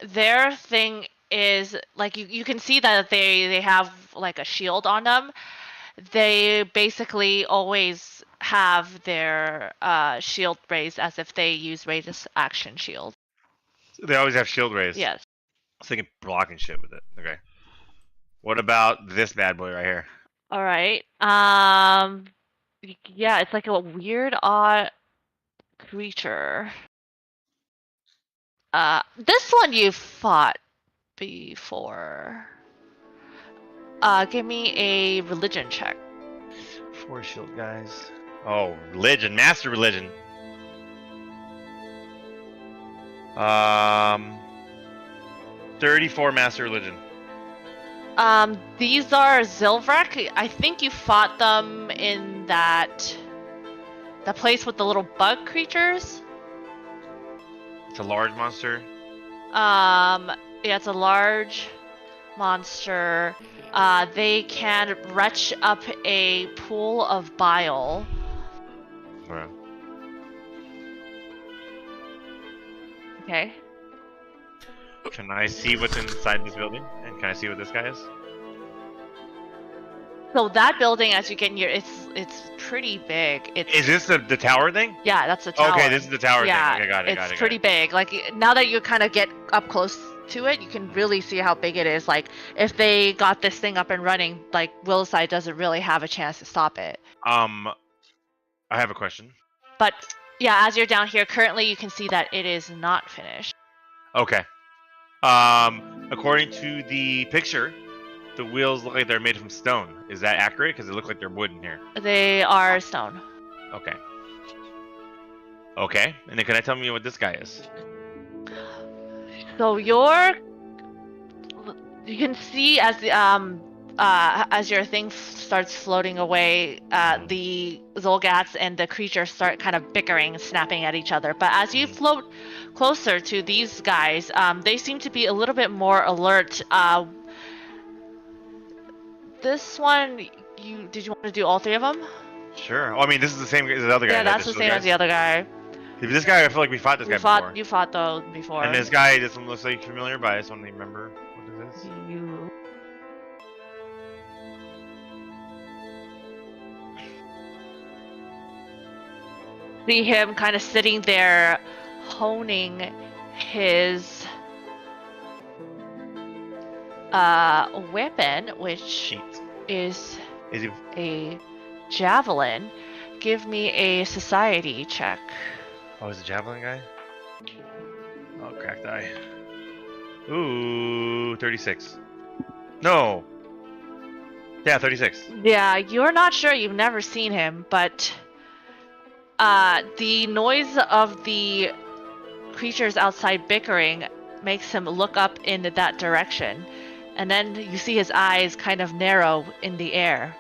Their thing is like you can see that they have like a shield on them. They basically always have their shield raised as if they use raised action shield.
They always have shield raised.
Yes.
I was thinking blocking shit with it. Okay. What about this bad boy right here?
All right. Yeah, it's like a weird, odd creature. This one you fought before. Give me a religion check.
4 shield guys. Oh, religion, master religion. 34 master religion.
These are Zilvrek. I think you fought them in the place with the little bug creatures.
It's a large monster.
Yeah, it's a large monster. They can retch up a pool of bile.
Right.
Okay.
Can I see what's inside this building? And can I see what this guy is?
So that building, as you get near, it's pretty big.
Is this the tower thing?
Yeah, that's the tower.
Okay, this is the tower
Yeah,
thing. Okay, got it.
it's pretty big. Like now that you kind of get up close to it, you can really see how big it is. Like if they got this thing up and running, like Willside doesn't really have a chance to stop it.
I have a question.
But yeah, as you're down here, currently you can see that it is not finished.
Okay. According to the picture, the wheels look like they're made from stone. Is that accurate? Because they look like they're wooden here.
They are stone.
Okay. Okay. And then can I tell me what this guy is?
So you can see as your thing starts floating away, the Zolgats and the creatures start kind of bickering, snapping at each other. But as you float closer to these guys, they seem to be a little bit more alert. This one, did you want to do all 3 of them?
Sure. Oh, I mean, this is the same as the other guy.
Yeah,
right?
that's the same as the other guy.
This guy, I feel like we fought this guy before.
You fought though before.
And this guy, this one looks like familiar, but I just want to remember what it is.
You. See him kind of sitting there, honing his weapon, which
Sheet.
is
Is he?
a javelin. Give me a society check.
Oh, he's a javelin guy? Oh, cracked eye. Ooh, 36. No. Yeah, 36.
Yeah, you're not sure. You've never seen him, but the noise of the creatures outside bickering makes him look up in that direction. And then you see his eyes kind of narrow in the air.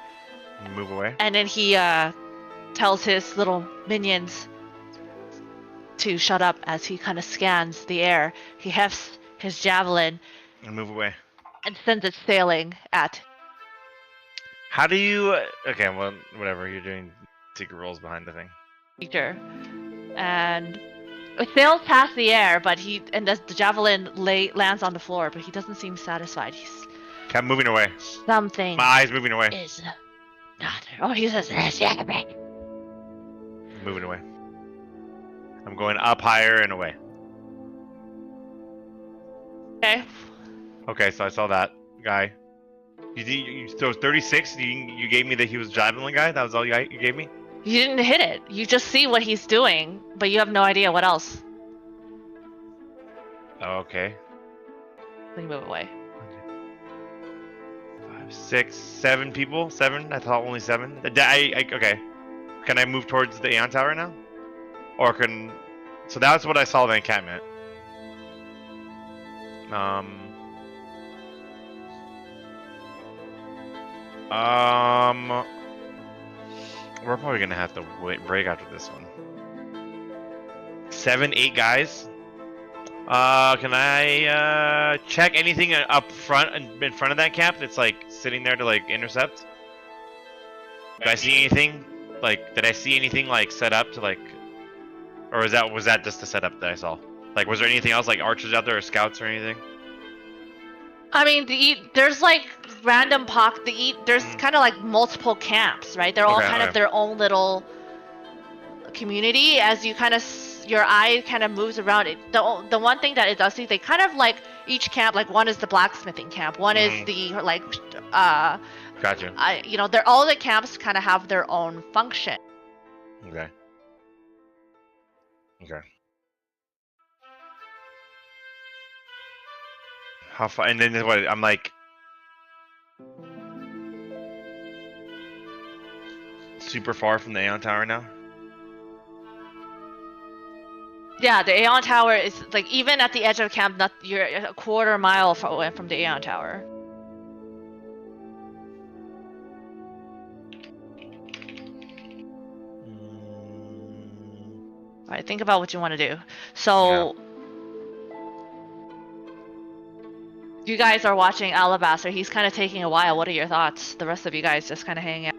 Move away.
And then he tells his little minions to shut up as he kind of scans the air. He hefts his javelin
And move away.
and sends it sailing at
How do you... Okay, well, whatever. You're doing secret rolls behind the thing.
Peter. And it sails past the air, but the javelin lands on the floor, but he doesn't seem satisfied. He's
Okay, I'm moving away.
something
My eye's moving away.
is not. Oh, he says, "Yes, yeah, back."
moving away. I'm going up higher and away.
Okay.
Okay, so I saw that guy. So 36. You gave me that he was javelin guy. That was all you gave me.
You didn't hit it. You just see what he's doing, but you have no idea what else.
Oh, okay.
Then you move away.
5, 6, 7 people. 7. I thought only 7. Okay. Can I move towards the Aeon Tower now? Or can? So that's what I saw the encampment. We're probably gonna have to break after this one. 7, 8 guys. Can I check anything up front in front of that camp that's like sitting there to like intercept? Did I see anything? Like, did I see anything like set up to like, or was that just the setup that I saw? Like, was there anything else like archers out there or scouts or anything?
I mean, there's like random there's kind of like multiple camps, right? They're all kind of their own little community. As you kind of your eye kind of moves around it. The one thing that it does see, they kind of like each camp, like one is the blacksmithing camp, one is the like
Gotcha.
you know, they're all the camps kind of have their own function.
Okay. Okay. How far? And then what? I'm like super far from the Aeon Tower now.
Yeah, the Aeon Tower is like even at the edge of camp. You're a quarter mile away from the Aeon Tower. All right, think about what you want to do. So. Yeah. You guys are watching Alabaster. He's kind of taking a while. What are your thoughts? The rest of you guys just kind of hanging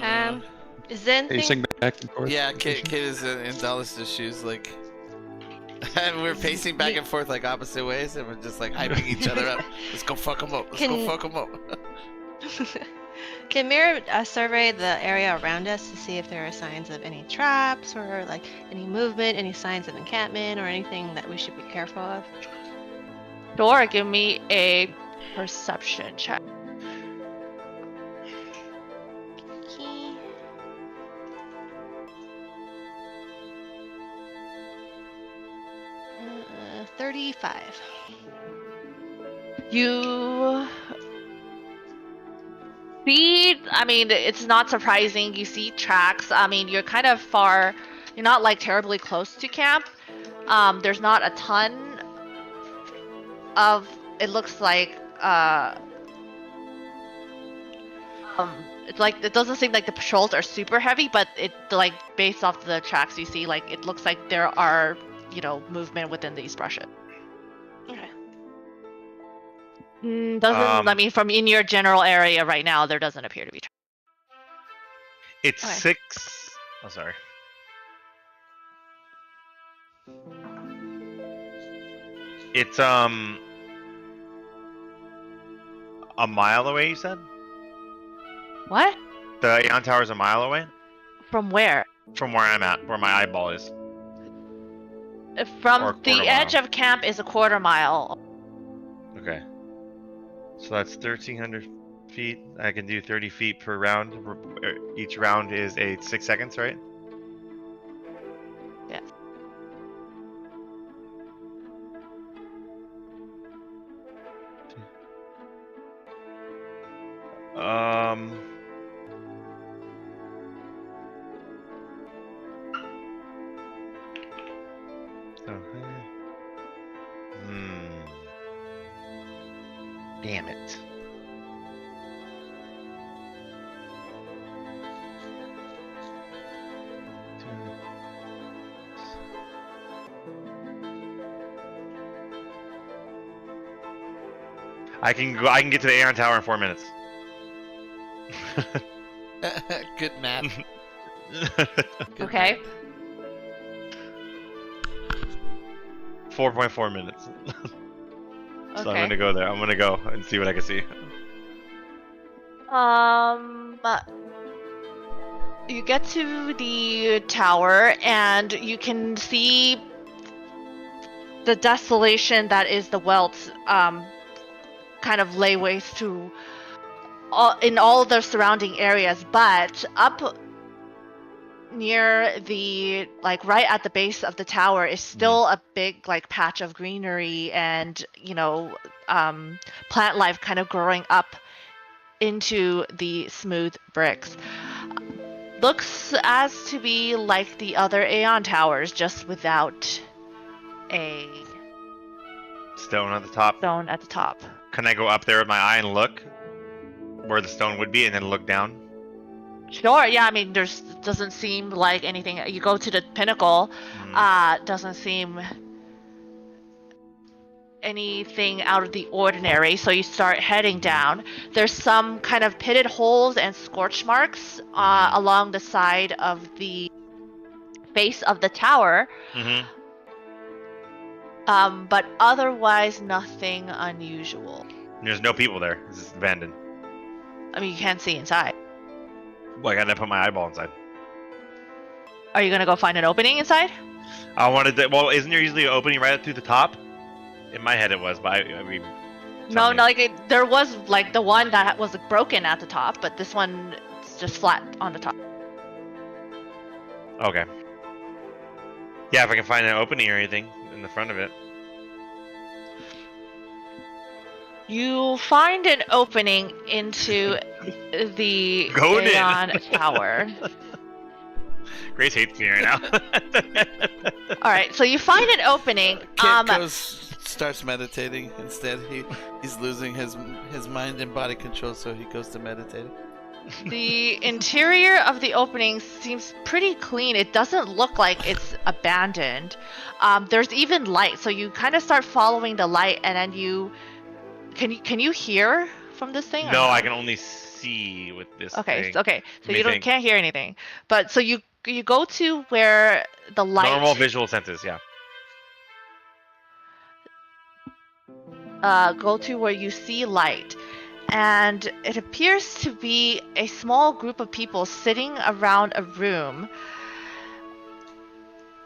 out.
Is there anything...
Pacing back and forth.
Yeah, Kid is in Dallas' shoes, like, and we're pacing back and forth like opposite ways, and we're just like hyping each other up. Let's go fuck them up. Let's go fuck them up.
Can Mira survey the area around us to see if there are signs of any traps or like any movement, any signs of encampment, or anything that we should be careful of?
Sure, give me a perception check.
Okay. 35.
You see, I mean, it's not surprising. You see tracks. I mean, you're kind of far. You're not like terribly close to camp. There's not a ton of, it looks like it's like, it doesn't seem like the patrols are super heavy, but it like based off the tracks you see, like it looks like there are, you know, movement within these brushes.
Okay.
Doesn't, I mean, from in your general area right now, there doesn't appear to be.
It's
Okay.
6. Oh, sorry. It's a mile away, you said?
What?
The Aeon Tower is a mile away?
From where?
From where I'm at, where my eyeball is.
From
Or
the
quarter
edge
mile.
of camp is a quarter mile.
Okay. So that's 1,300 feet. I can do 30 feet per round. Each round is 6 seconds, right?
Yes.
Damn it. I can get to the Aeon Tower in 4 minutes.
Good math. Good
Okay.
4.4 minutes. So
Okay.
I'm gonna go there. I'm gonna go and see what I can see.
You get to the tower, and you can see the desolation that is the welts kind of lay waste to in all the surrounding areas, but up near the right at the base of the tower is still a big patch of greenery and plant life kind of growing up into the smooth bricks. Looks as to be like the other Aeon towers, just without a
Stone at the top.
stone at the top.
Can I go up there with my eye and look where the stone would be, and then look down?
Sure, yeah, I mean, doesn't seem like anything. You go to the pinnacle, doesn't seem anything out of the ordinary, so you start heading down. There's some kind of pitted holes and scorch marks along the side of the base of the tower, but otherwise nothing unusual.
There's no people there. This is abandoned.
I mean, you can't see inside.
Well, I gotta put my eyeball inside.
Are you gonna go find an opening inside?
I wanted to. Well, isn't there usually an opening right through the top? In my head, it was, but I mean.
No, there was the one that was broken at the top, but this one is just flat on the top.
Okay. Yeah, if I can find an opening or anything in the front of it.
You find an opening into the
Going in.
Aeon Tower.
Grace hates me right now.
All right, so you find an opening.
Kid starts meditating instead. He's losing his mind and body control, so he goes to meditate.
The interior of the opening seems pretty clean. It doesn't look like it's abandoned. There's even light, so you kind of start following the light, and then you can you hear from this thing?
No, I can only see with this thing.
Okay, so you can't hear anything. But so you go to where the light.
Normal visual senses, yeah.
Go to where you see light, and it appears to be a small group of people sitting around a room.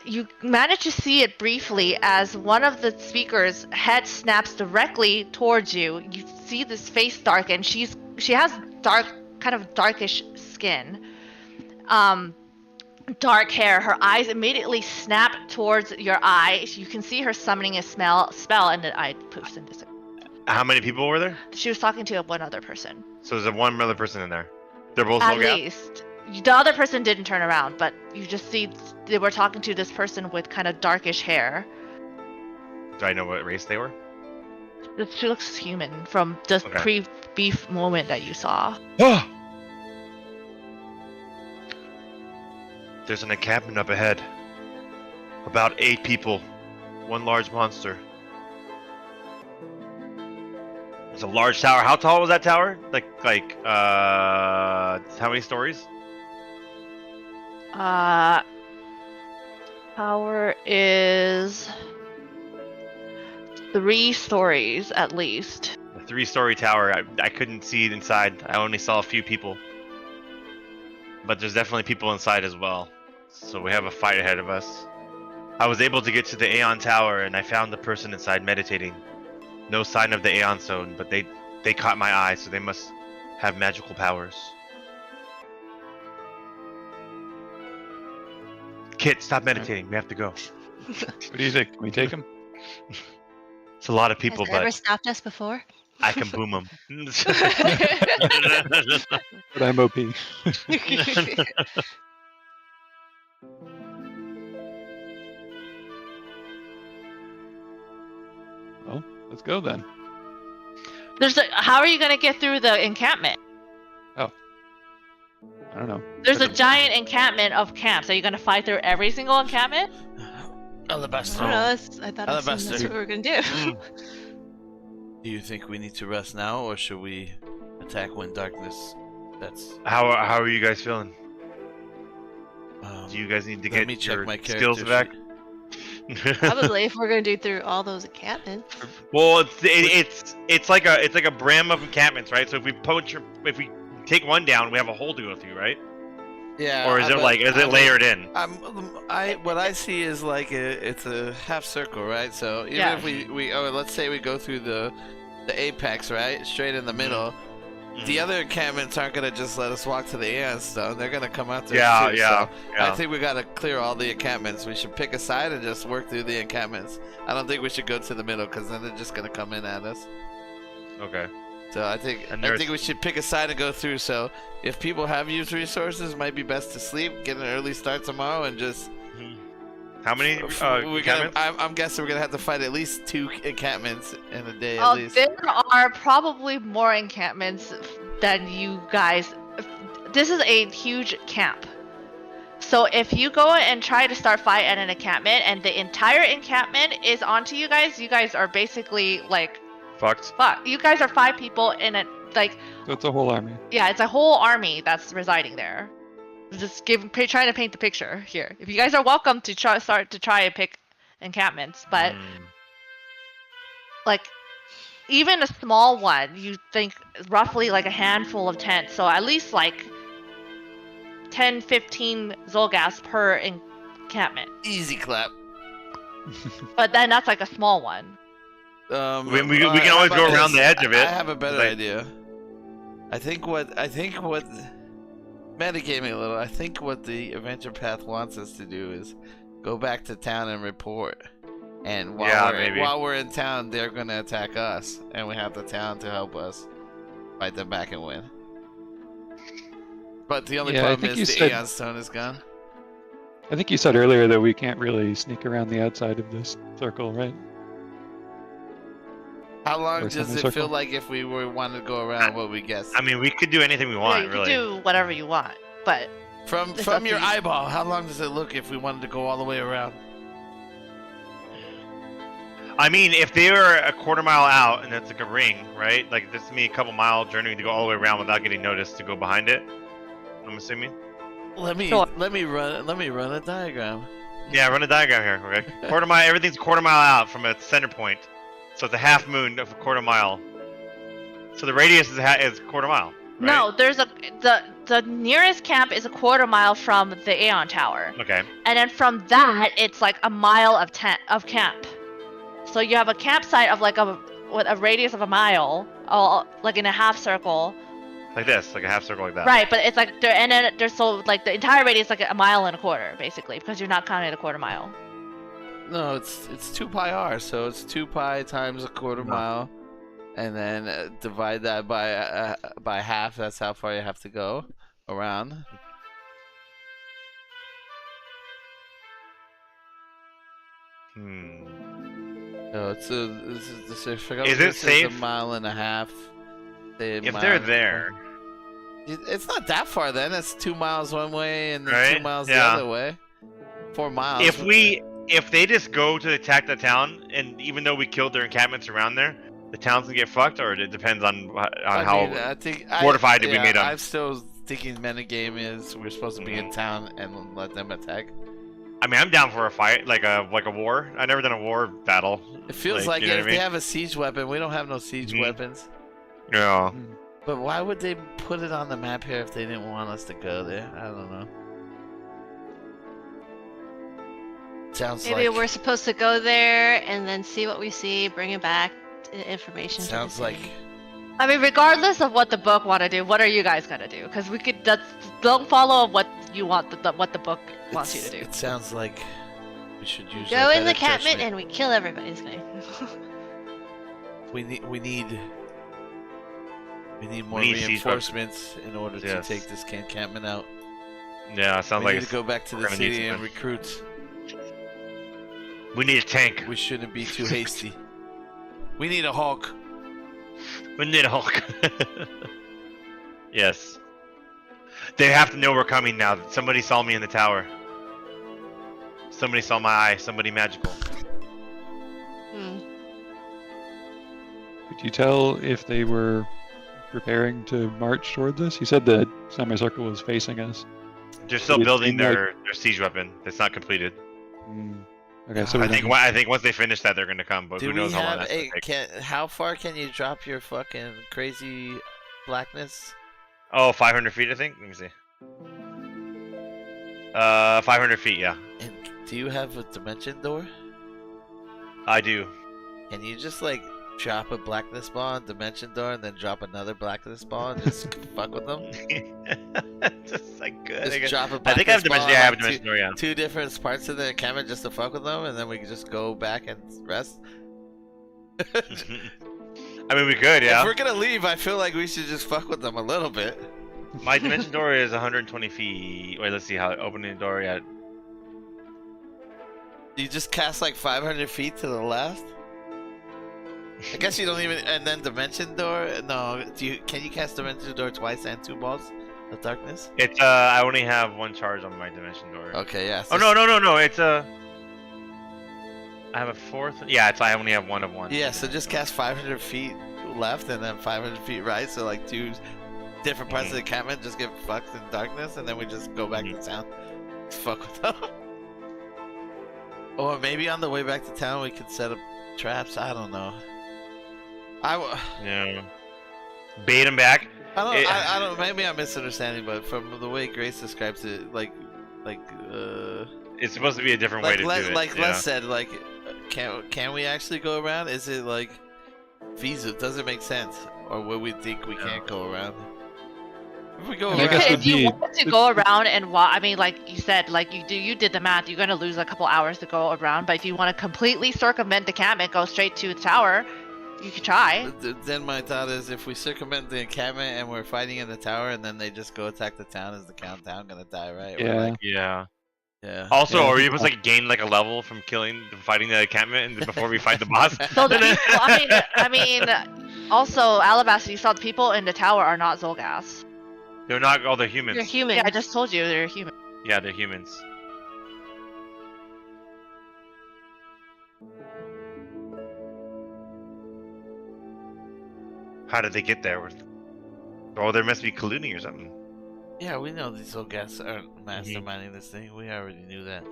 You manage to see it briefly as one of the speakers' head snaps directly towards you. You see this face darken. She has kind of darkish skin, dark hair. Her eyes immediately snap towards your eye. You can see her summoning a spell, and the eye poofs and disappears.
How many people were there?
She was talking to one other person.
So there's one other person in there. They're both
At
Zolgath?
least. The other person didn't turn around, but you just see they were talking to this person with kind of darkish hair.
Do I know what race they were?
She looks human from the pre-beef moment that you saw.
There's an encampment up ahead. About 8 people. One large monster. It's a large tower. How tall was that tower? How many stories?
Tower is 3 stories at least.
A 3-story tower. I couldn't see it inside. I only saw a few people. But there's definitely people inside as well. So we have a fight ahead of us. I was able to get to the Aeon Tower, and I found the person inside meditating. No sign of the Aeon Zone, but they caught my eye, so they must have magical powers. Kit, stop meditating. We have to go.
What do you think? Can we take him?
It's a lot of people,
Has it ever
but
stopped us before?
I can boom them.
But I'm OP. Well, let's go then.
How are you gonna get through the encampment?
I don't know.
There's a giant encampment of camps. Are you gonna fight through every single encampment?
Alabaster.
I don't know. I thought
Alabaster.
that's what we were gonna do.
Do you think we need to rest now, or should we attack when darkness?
How are you guys feeling?
Um,
Do you guys need to
let
get
me check
your
my
skills
character
back?
Probably if we're gonna do through all those encampments.
Well, it's like a brim of encampments, right? So if we take one down, we have a hole to go through, right?
Yeah.
Or is it like, is it layered in?
What I see is like it's a half circle, right? So even
Yeah.
if we let's say we go through the apex, right, straight in the middle, the other encampments aren't gonna just let us walk to the Aeon Stone. They're gonna come out there.
Yeah,
too,
yeah,
so
yeah.
I think we gotta clear all the encampments. We should pick a side and just work through the encampments. I don't think we should go to the middle because then they're just gonna come in at us.
Okay.
So I think we should pick a side and go through. So if people have used resources, it might be best to sleep, get an early start tomorrow, and just.
How many encampments?
I'm guessing we're gonna have to fight at least 2 encampments in a day at
Oh,
least.
there are probably more encampments than you guys. This is a huge camp. So if you go and try to start fight at an encampment and the entire encampment is onto you guys are basically like
Fucked.
fuck. You guys are 5 people in a like
So it's a whole army.
yeah, it's a whole army that's residing there. Just trying to paint the picture here. If you guys are welcome to try and pick encampments, but like even a small one, you think roughly like a handful of tents, so at least like 10-15 Zolgas per encampment.
Easy clap.
But then that's like a small one.
We can always go around the edge of it.
I have a better idea. I think what metagaming a little. I think what the adventure path wants us to do is go back to town and report. And while we're in town, they're gonna attack us, and we have the town to help us fight them back and win. But the only problem is the Aeon Stone is gone.
I think you said earlier that we can't really sneak around the outside of this circle, right?
How long
Or
does it
semicircle?
feel like if we wanted to go around? What we guess?
I mean, we could do anything we
Yeah,
want,
you
really.
can do whatever you want, but
From
It's up
your
to you.
eyeball, how long does it look if we wanted to go all the way around?
I mean, if they were a quarter mile out and that's like a ring, right? Like this is me a couple mile journey to go all the way around without getting noticed to go behind it. I'm assuming.
Let me
Sure.
run a diagram.
Yeah, run a diagram here. Okay. Quarter mile. Everything's a quarter mile out from a center point, so it's a half moon of a quarter mile. So the radius is a quarter mile. Right?
no, there's the nearest camp is a quarter mile from the Aeon Tower.
Okay.
And then from that, it's like a mile of camp. So you have a campsite of like with a radius of a mile, like in a half circle.
Like this, like a half circle like that.
Right, but it's like there's so like the entire radius is like a mile and a quarter basically because you're not counting the quarter mile.
No, it's 2 pi r, so it's 2 pi times a quarter mile, and then divide that by half. That's how far you have to go around. So it's
Is it safe?
a mile and a half.
If they're there.
It's not that far then. It's 2 miles one way and then
Right?
2 miles
Yeah.
the other way. 4 miles.
If they just go to attack the town, and even though we killed their encampments around there, the town's gonna get fucked, or it depends on how
I think
fortified we made them.
I'm still thinking metagame is we're supposed to be in town and let them attack.
I mean, I'm down for a fight, like a war. I've never done a war battle.
It feels like
you know
if
what I
they
mean?
have a siege weapon, we don't have no siege
Mhm.
weapons.
Yeah.
But why would they put it on the map here if they didn't want us to go there? I don't know. Sounds
Maybe
like
we're supposed to go there and then see what we see, bring it back information. to the
sounds like
city.
I mean, regardless of what the book want to do, what are you guys gonna do? Because we could don't follow what you want what the book wants you to do.
It sounds like we should use
Go
our
in the
better
catmint
judgment.
and we kill everybody. Just kidding.
We need more
We need siege
reinforcements in order to
Yes.
take this encampment out.
Yeah, it sounds
We
like
need to go back to
we're
the
gonna need
city and
something.
recruit.
we need a tank.
We shouldn't be too hasty. We need a Hulk.
We need a Hulk. Yes. They have to know we're coming now. Somebody saw me in the tower. Somebody saw my eye. Somebody magical.
Hmm.
Could you tell if they were preparing to march towards us? You said the semicircle was facing us.
They're still
It
building
seemed like-
their siege weapon. It's not completed.
Okay, so we
I think
don't-
once they finish that, they're gonna come. But
Do
who
we
knows how long
have
that's
a?
gonna take.
How far can you drop your fucking crazy blackness?
Oh, 500 feet, I think. Let me see. 500 feet. Yeah,
And do you have a dimension door?
I do.
Can you just like drop a blackness ball on dimension door and then drop another blackness ball and just fuck with them?
Just like good.
Just drop a
I think I have
blackness ball
dimension. Yeah, I have
on, like,
dimension door. Yeah.
two different parts of the encampment just to fuck with them, and then we can just go back and rest.
I mean, we could.
If
Yeah.
we're gonna leave, I feel like we should just fuck with them a little bit.
My dimension door is 120 feet. Wait, let's see how opening the door yet.
You just cast like 500 feet to the left. I guess you don't even. And then dimension door. No, can you cast dimension door twice and 2 balls of darkness?
It's I only have 1 charge on my dimension door.
Okay, yeah.
Oh no! It's I have a 4th. Yeah, I only have 1 of 1.
Yeah, so just cast 500 feet left and then 500 feet right. So like 2 different parts of the encampment just get fucked in darkness, and then we just go back to town. Fuck with them. Or maybe on the way back to town we could set up traps. I don't know.
Yeah. Bait him back.
I don't. Maybe I'm misunderstanding, but from the way Grace describes it,
It's supposed to be a different way to do it.
Like
yeah.
Les said, like, can we actually go around? Is it like feasible? Does it make sense, or will we think we can't go around? If we go
And I
around,
guess
If you wanted to go around and walk, I mean, like you said, like you did the math. You're gonna lose a couple hours to go around. But if you want to completely circumvent the camp and go straight to the tower, you could try.
then my thought is, if we circumvent the encampment and we're fighting in the tower, and then they just go attack the town, is the countdown gonna die, right? We're
Yeah.
like,
Yeah.
yeah.
Also,
Yeah.
are we supposed to like gain like a level from fighting the encampment, and before we fight the boss?
So the people, I mean, also Alabaster, you saw the people in the tower are not Zolgas.
They're not all the humans.
You're human.
Yeah, I just told you they're human.
Yeah, they're humans. How did they get there? Oh, there must be colluding or something.
Yeah, we know these old guys aren't masterminding this thing. We already knew that.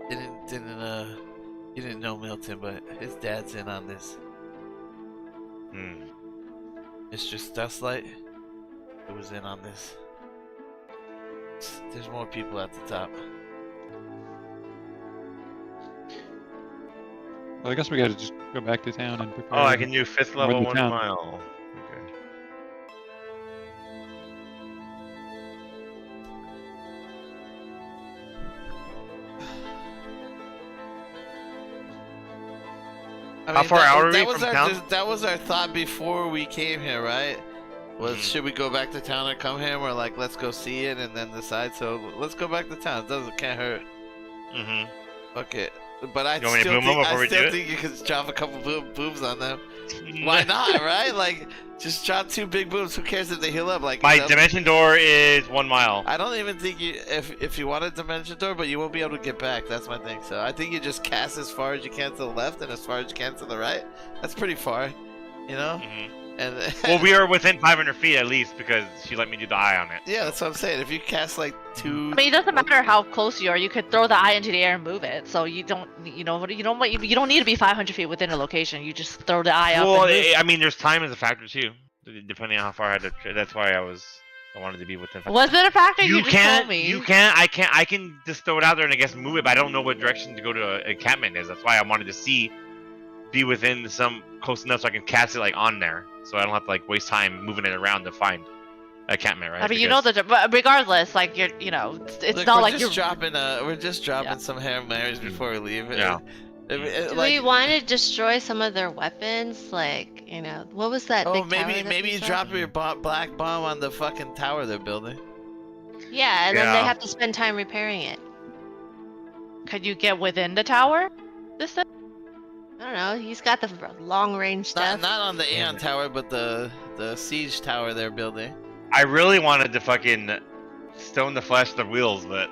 You didn't know Milton, but his dad's in on this. Mistress Dustlight, who was in on this. There's more people at the top.
Well, I guess we gotta just go back to town and prepare.
Oh, I can do 5th level
the
1
town.
mile. Okay. How far out are we from town?
That was our thought before we came here, right? Was should we go back to town or come here? We're like, let's go see it and then decide. So let's go back to town. Can't hurt. Okay, but I
You want me to
still
boom them
think,
before
I
we do
still
it?
think you could drop a couple boobs on them. Why not, right? Like, just drop 2 big boobs. Who cares if they heal up? Like,
My dimension door is 1 mile.
I don't even think you, if you want a dimension door, but you won't be able to get back. That's my thing. So I think you just cast as far as you can to the left and as far as you can to the right. That's pretty far, you know. And
Well, we are within 500 feet at least because she let me do the eye on it.
yeah, that's what I'm saying. If you cast like 2,
I mean, it doesn't matter how close you are. You could throw the eye into the air and move it. So you don't, you don't need to be 500 feet within a location. You just throw the eye up.
Well,
and move.
I mean, there's time as a factor too, depending on how far I had to. That's why I wanted to be within.
Was it a factor? You just
can't.
told me.
You can't. I can just throw it out there and I guess move it, but I don't know what direction to go to an encampment is. That's why I wanted to be within some close enough so I can cast it like on there, so I don't have to like waste time moving it around to find an encampment, right?
I mean, you know but regardless, like it's
look,
not
we're
like
just we're just dropping
Yeah.
some Hail Marys before we leave.
Yeah.
Do we want to destroy some of their weapons? Like, what was that?
Oh,
big tower
maybe
that we
you
saw?
drop your black bomb on the fucking tower they're building.
Yeah, and then
Yeah.
they have to spend time repairing it.
Could you get within the tower?
I don't know. He's got the long range stuff.
Not on the Aeon Tower, but the siege tower they're building.
I really wanted to fucking stone the flesh the wheels, but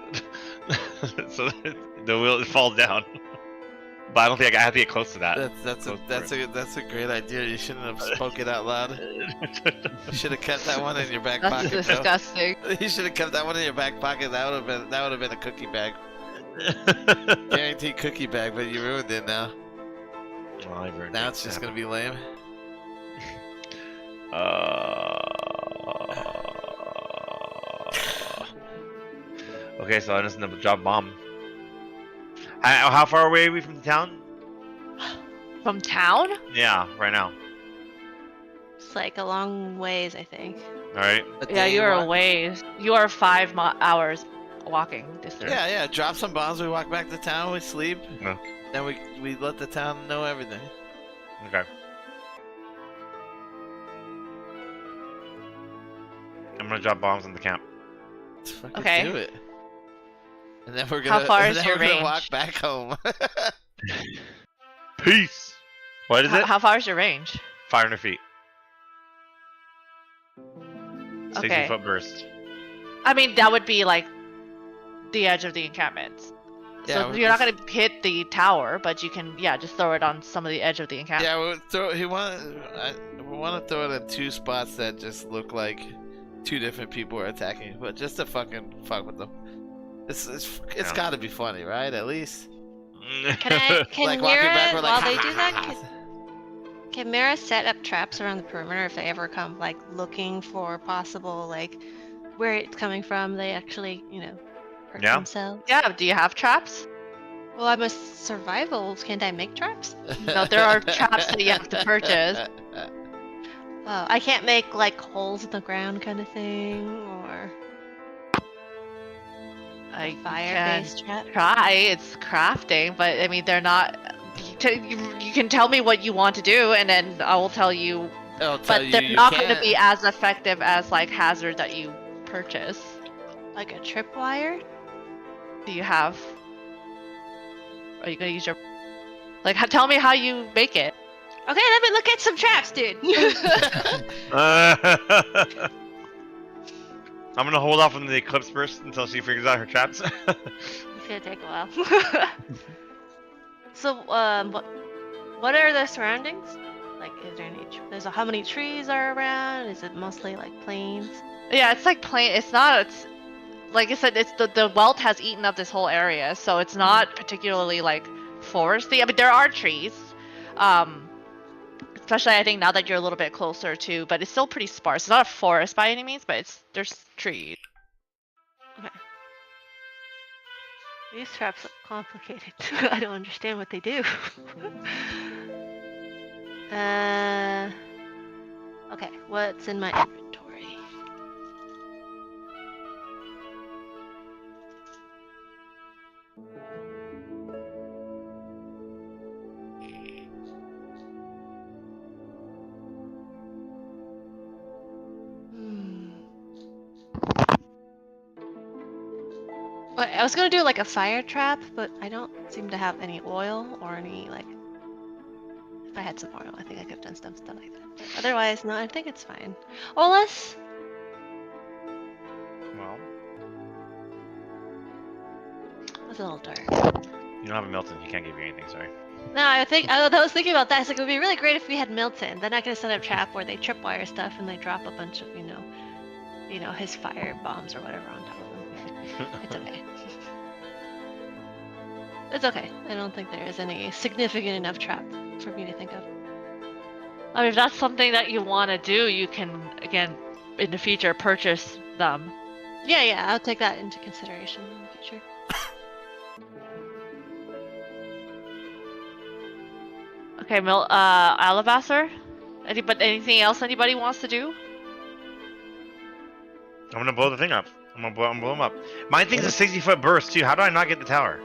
so that the wheel falls down. But I don't think I have to get close to that.
That's a great idea. You shouldn't have spoke it out loud. You should have kept that one in your back
That's
pocket. Though.
disgusting.
You should have kept that one in your back pocket. That would have been a cookie bag. Guaranteed cookie bag, but you ruined it now. Now it's just gonna be lame.
Okay, so I just need to drop bomb. How far away are we from the town?
From town?
Yeah, right now.
It's like a long ways, I think.
All right.
A
Yeah,
day
you're
walk?
a ways. You are 5 hours walking distance.
Yeah, yeah. Drop some bombs. We walk back to town. We sleep.
No.
Then we let the town know everything.
Okay. I'm gonna drop bombs in the camp.
Let's fucking
Okay.
do it. And then we're
How
gonna.
far
and
is
then
your
we're gonna
range?
walk back home.
Peace. What is it?
How far is your range?
500 feet. 60
Okay.
foot burst.
I mean, that would be like the edge of the encampment.
Yeah,
So
we'll
you're not
just-
gonna hit the tower, but you can, yeah, just throw it on some of the edge of the encampment.
Yeah, we want to throw it in 2 spots that just look like 2 different people are attacking, but just to fucking fuck with them. It's
Yeah.
got to be funny, right? At least.
Can
Like walking
Mira,
back, we're like,
while they
"Ha,
do
ha,
that,
ha."
can Mira set up traps around the perimeter if they ever come, like, looking for possible, like, where it's coming from, they actually, hurt
Yeah.
themselves?
Yeah, do you have traps?
Well, I'm a survival. Can't I make traps?
No, there are traps that you have to purchase.
Oh, I can't make, like, holes in the ground kind of thing, or
I can
fire-based trap?
try. It's crafting, but I mean, they're not. You can tell me what you want to do, and then I will tell you.
I'll tell
But
you,
they're
you
not going to
can't.
be as effective as like hazard that you purchase.
Like a tripwire?
Do you have? Are you gonna use your? Like, tell me how you make it.
Okay, let me look at some traps, dude.
I'm gonna hold off on the eclipse burst until she figures out her traps.
It's gonna take a while. So, what are the surroundings? Like, is there any? How many trees are around? Is it mostly like plains?
Yeah, it's like plain. It's not. It's like I said. It's the welt has eaten up this whole area, so it's not particularly like foresty. I mean, there are trees. Especially I think now that you're a little bit closer to, but it's still pretty sparse. It's not a forest by any means, but there's trees.
These traps look complicated. I don't understand what they do. Okay, what's in my inventory? Well, I was gonna do like a fire trap, but I don't seem to have any oil or any like. If I had some oil, I think I could have done stuff like that. But otherwise, no, I think it's fine. Olus,
Well,
that's a little dark.
you don't have a Milton. He can't give you anything. Sorry.
No, I was thinking about that. It's like it would be really great if we had Milton. Then I could set up a trap where they tripwire stuff and they drop a bunch of, his fire bombs or whatever on top of them. It's okay. It's okay. I don't think there is any significant enough trap for me to think of.
I mean, if that's something that you want to do, you can again in the future purchase them.
Yeah, I'll take that into consideration in the future.
Okay, Alabaster. Anything else anybody wants to do?
I'm gonna blow the thing up. I'm gonna blow him up. My thing's a 60-foot burst too. How do I not get the tower?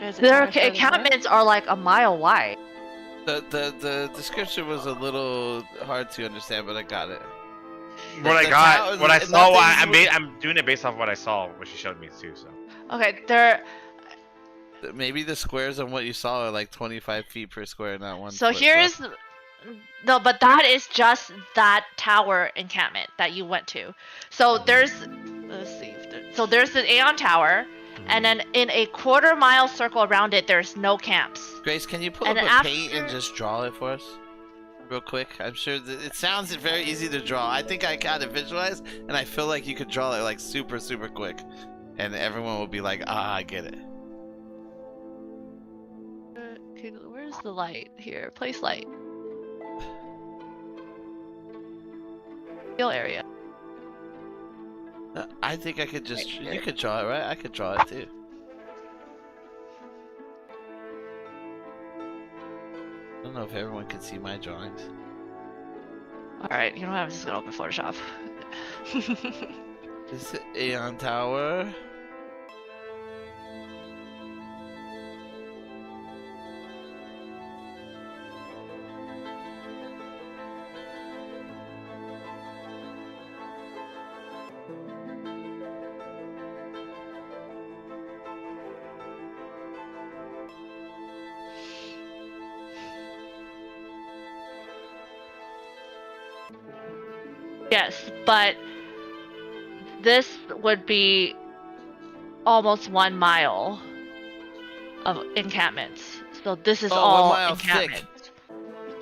Is it
Their
tower further
encampments are like a mile wide.
The description was a little hard to understand, but I got it.
What I
the
got,
tower-
what I saw.
nothing's-
I'm doing it based off what I saw, what she showed me too. So.
Okay, they're
Maybe the squares on what you saw are like 25 feet per square, not one.
so
foot
here
less.
is no, but that is just that tower encampment that you went to. So there's let's see. So there's the Aeon Tower, and then in a quarter-mile circle around it, there's no camps.
Grace, can you pull
And
up a
then
paint and
after-
just draw it for us? Real quick. I'm sure that it sounds very easy to draw. I think I kind of visualize, and I feel like you could draw it like super, super quick. And everyone will be like, ah, I get it.
Okay, where's the light here? Place light. Field area.
I think I could just. You could draw it, right? I could draw it too. I don't know if everyone can see my drawings.
Alright, you know what? I'm just gonna open Photoshop.
This is Aeon Tower.
Yes, but this would be almost 1 mile of encampments. So this is all
1 mile thick.
encampments.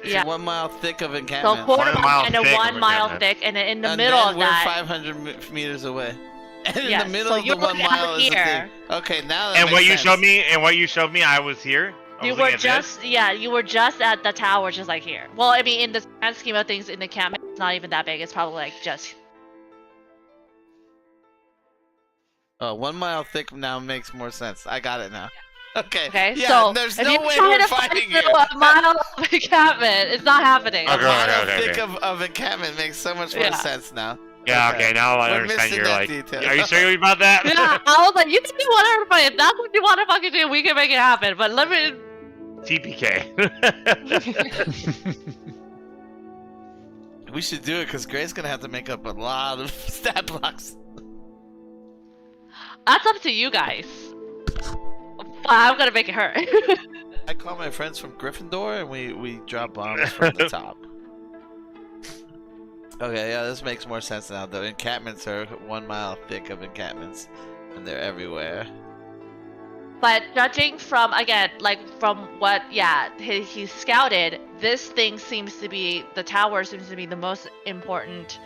It's
Yeah.
1 mile thick of
So
encampments.
quarter
1
mile
mile
and a
thick
1
of
mile
encampment.
thick, and then in the
And
middle
then
of
we're
that,
500 meters away. And in
Yeah,
the middle
so
of the
you're
1
down
mile is the
here.
thing. Okay, now that
And
makes
what you
sense.
showed me, I was here. I
you
was
were
looking at
just you were just at the tower, just like here. Well, I mean, in the grand scheme of things, in the encampment, it's not even that big. It's probably like just.
Oh, 1 mile thick now makes more sense. I got it now. Okay.
Okay,
Yeah,
so
there's
if
no
you're
way
trying
we're
to find
fighting here.
a mile of encampment, it's not happening.
Okay.
A mile
okay.
thick of encampment makes so much more
Yeah.
sense now.
Yeah, okay, now I
We're
understand
missing
you're
that
like,
detail.
are you serious about that?
Yeah, I was like, you can do whatever, but if that's what you want to fucking do, we can make it happen. But let me.
TPK.
We should do it because Gray's gonna have to make up a lot of stat blocks.
That's up to you guys. But I'm gonna make it hurt.
I call my friends from Gryffindor and we drop bombs from the top. Okay, yeah, this makes more sense now. The encampments are 1 mile thick of encampments, and they're everywhere.
But judging from, again, like from what, he scouted, this thing seems to be, the tower seems to be the most important.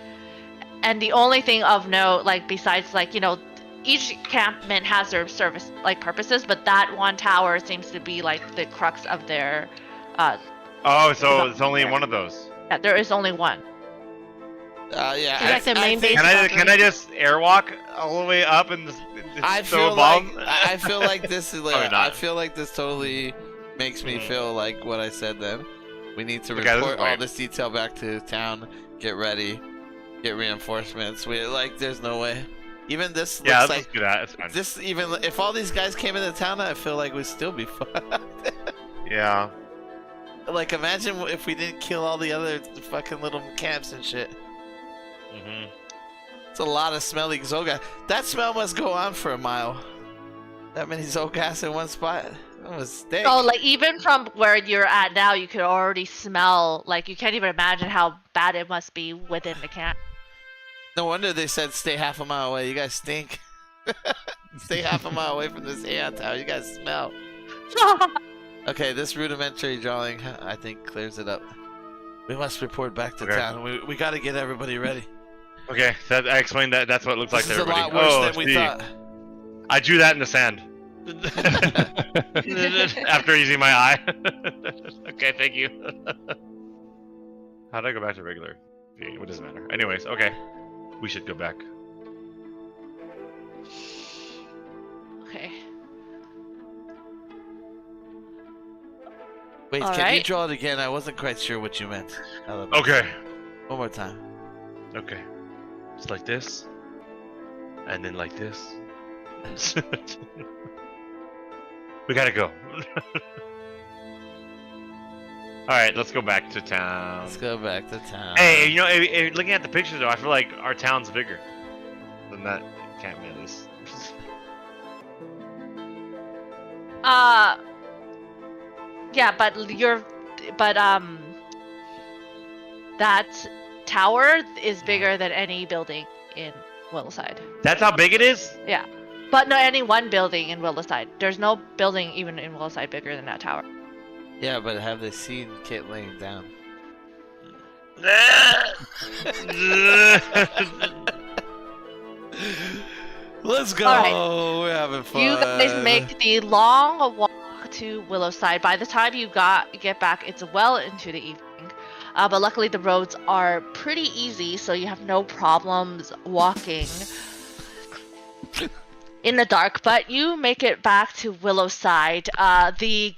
And the only thing of note, like besides, like, you know, each encampment has their service, like, purposes, but that one tower seems to be, like, the crux of their,
Oh, so it's only one of those.
yeah, there is only one.
Yeah.
Is that the main base?
Can I just airwalk all the way up and just
I
throw
feel
a bomb?
like I feel like this is
Probably
like
not.
I feel like this totally makes me feel like what I said then. We need to
Okay, this is
report all
great.
this detail back to town. Get ready. Get reinforcements. We like. There's no way. Even this looks
Yeah, let's
like
just do that. It's fine.
this. Even if all these guys came into town, I feel like we'd still be fucked.
Yeah.
Like imagine if we didn't kill all the other fucking little camps and shit.
Mm-hmm.
It's a lot of smelly Zogas. That smell must go on for a mile. That many Zogas in one spot. That was stink.
So, like, even from where you're at now, you could already smell, like, you can't even imagine how bad it must be within the camp.
No wonder they said stay half a mile away. You guys stink. Stay half a mile away from this Aeon Tower. You guys smell. Okay, this rudimentary drawing, I think, clears it up. We must report back to
Okay.
town. We got to get everybody ready.
Okay, that, I explained that. That's what it looks like
This
to
is a
everybody.
lot worse
Oh,
than we
see.
thought.
I drew that in the sand. After using my eye. Okay, thank you. How do I go back to regular? What does it matter? Anyways, okay. We should go back.
Okay.
Wait,
All
can you
right.
draw it again? I wasn't quite sure what you meant.
Okay.
One more time.
Okay. It's like this. And then like this. We gotta go. Alright, let's go back to town.
Let's go back to town.
Hey, you know, looking at the pictures though, I feel like our town's bigger than that encampment at least.
Yeah, but that tower is bigger than any building in Willowside.
That's how big it is?
Yeah. But no, any one building in Willowside. There's no building even in Willowside bigger than that tower.
Yeah, but have they seen Kit laying down? Let's go.
All right.
We're having fun.
You guys make the long walk to Willowside. By the time you get back, it's well into the evening. But luckily the roads are pretty easy, so you have no problems walking. in the dark, but you make it back to Willowside. The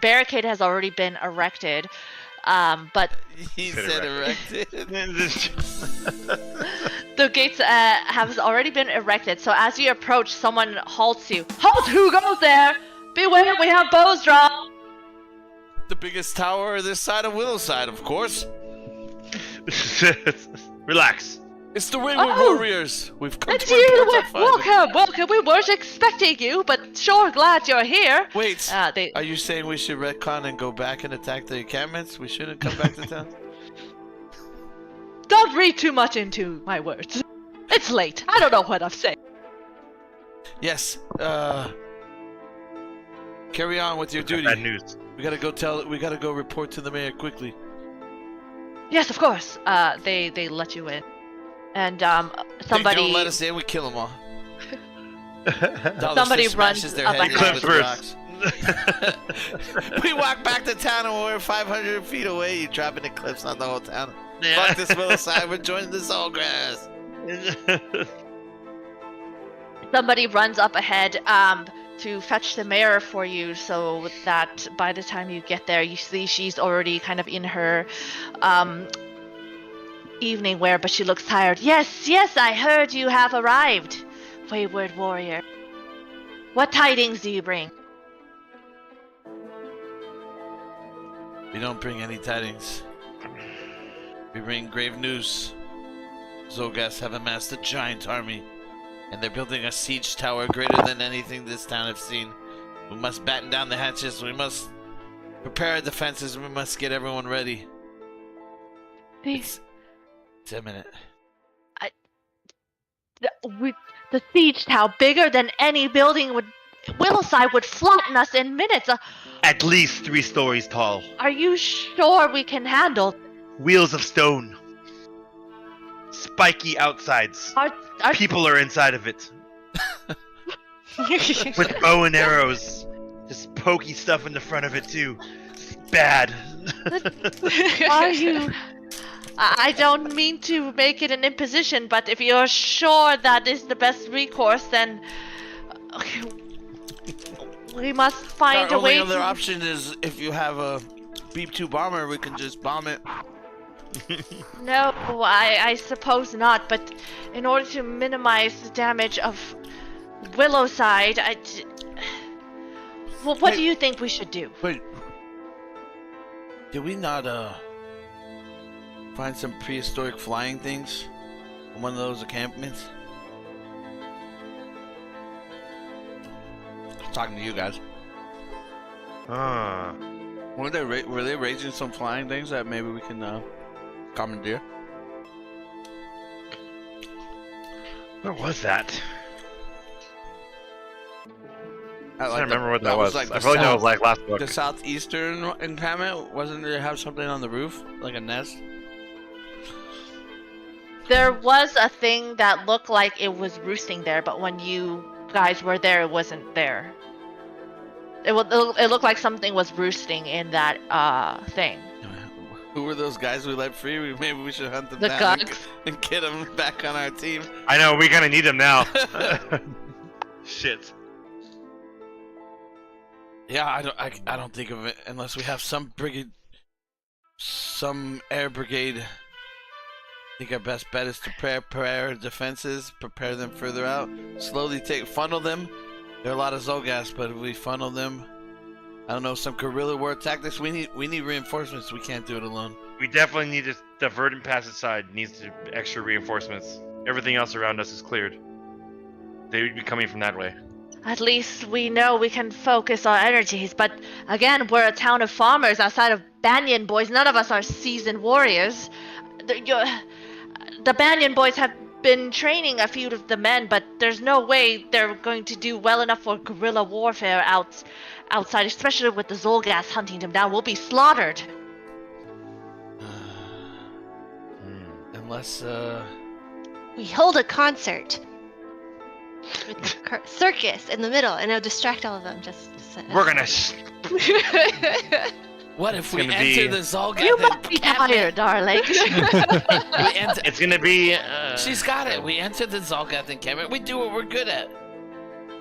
barricade has already been erected, but
He
Said
said erected.
the gates have already been erected. So as you approach, someone halts you. Halt! Who goes there? Beware, we have bows drawn.
The biggest tower this side of Willowside, of course.
Relax.
It's the Wayward
Oh!
Warriors. We've come
It's
to
you!
report Pathfinder.
Welcome! We weren't expecting you, but sure glad you're here.
Wait,
They
are you saying we should retcon and go back and attack the encampments? We shouldn't come back to town?
don't read too much into my words. It's late. I don't know what I've said.
Yes, carry on with your duty.
Bad news.
We gotta go report to the mayor quickly.
Yes, of course. They let you in, and
They
somebody
don't let us in, we kill them all. Dollar
Somebody
just
runs
smashes their
up
head
ahead.
with
Cliff
rocks. We walk back to town and we're 500 feet away. You dropping the cliffs on the whole town. Fuck this Willowside, we're joining the Sawgrass.
somebody runs up ahead to fetch the mayor for you, so that by the time you get there, you see she's already kind of in her evening wear, but she looks tired. Yes, I heard you have arrived, Wayward Warrior. What tidings do you bring?
We don't bring any tidings. We bring grave news. Zolgas have amassed a giant army, and they're building a siege tower greater than anything this town has seen. We must batten down the hatches, we must prepare our defenses, we must get everyone ready. It's imminent.
The siege tower, bigger than any building Willowside would flatten us in minutes.
At least 3 stories tall.
Are you sure we can handle?
Wheels of stone. Spiky outsides.
Are
People are inside of it. With bow and arrows. Just pokey stuff in the front of it too. Bad.
Are you? I don't mean to make it an imposition, but if you're sure that is the best recourse, then we must find
Our
a way
only other
to...
option is if you have a Beep-2 bomber, we can just bomb it.
No, I suppose not, but in order to minimize the damage of Willowside, what do you think we should do?
Wait. Did we not, find some prehistoric flying things on one of those encampments? I'm talking to you guys. Were they raising some flying things that maybe we can, commandeer?
Where was that?
I
I don't remember what that was.
Like
I probably know it was like last book.
the southeastern encampment. Wasn't there have something on the roof, like a nest?
There was a thing that looked like it was roosting there, but when you guys were there, it wasn't there. It looked like something was roosting in that thing.
Who were those guys we let free? Maybe we should hunt them
The
down
Gugs.
and get them back on our team.
I know, we kinda need them now. Shit.
Yeah, I don't think of it unless we have some brigade, some air brigade. I think our best bet is to prepare our defenses, prepare them further out, slowly funnel them. There are a lot of Zolgas, but if we funnel them, I don't know, some guerrilla war tactics. We need reinforcements. We can't do it alone.
We definitely need to the verdant passage side needs extra reinforcements. Everything else around us is cleared. They would be coming from that way.
At least we know we can focus our energies, but again, we're a town of farmers outside of Banyan Boys. None of us are seasoned warriors. The Banyan Boys have been training a few of the men, but there's no way they're going to do well enough for guerrilla warfare outside, especially with the Zolgas hunting them down. We'll be slaughtered.
Unless,
We hold a concert with the circus in the middle, and it'll distract all of them.
We're gonna.
what if we
gonna
enter
be-
the Zolgat?
You must be tired, darling.
It's gonna be.
She's got it. We enter the Zolgath encampment. We do what we're good at.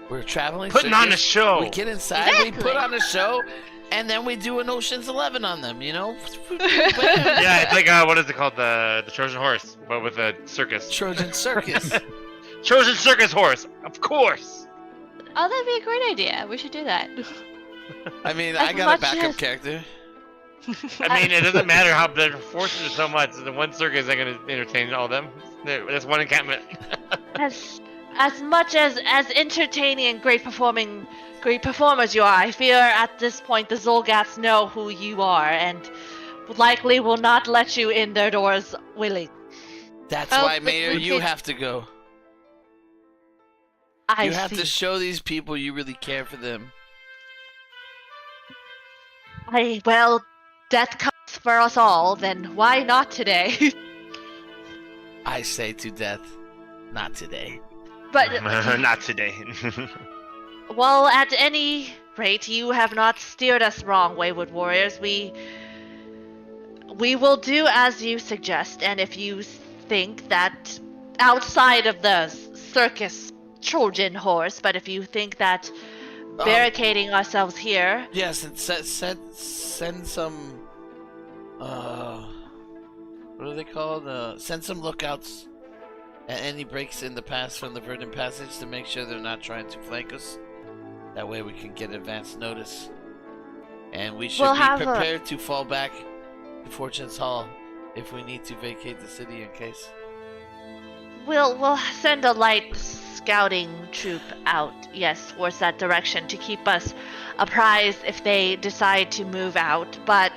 We're traveling.
Putting on a
circus.
show.
We get inside, we put on a show, and then we do an Ocean's 11 on them. You know?
Yeah, it's like what is it called? The Trojan horse, but with a circus.
Trojan circus.
Trojan circus horse, of course.
Oh, that'd be a great idea. We should do that.
I mean,
As
I got a
much
backup
as-
character.
I mean, it doesn't matter how the forces are so much. The one circus ain't gonna entertain all of them. That's one encampment.
As much as entertaining and great performers you are, I fear at this point the Zolgaths know who you are and likely will not let you in their doors willing.
That's
Oh,
why,
but
Mayor,
we
you
could-
have to go.
I
You have
see.
to show these people you really care for them.
Well, death comes for us all, then why not today?
I say to death, not today.
But,
Not today.
well, at any rate, you have not steered us wrong, Wayward Warriors. We will do as you suggest, and if you think that outside of the circus Trojan horse, but if you think that barricading ourselves here,
Yes, and send some. What are they called? Send some lookouts at any breaks in the pass from the Verdant Passage to make sure they're not trying to flank us. That way we can get advance notice. And we should
We'll
be
have
prepared to fall back to Fortune's Hall if we need to vacate the city in case.
we'll send a light scouting troop out, yes, towards that direction to keep us apprised if they decide to move out. But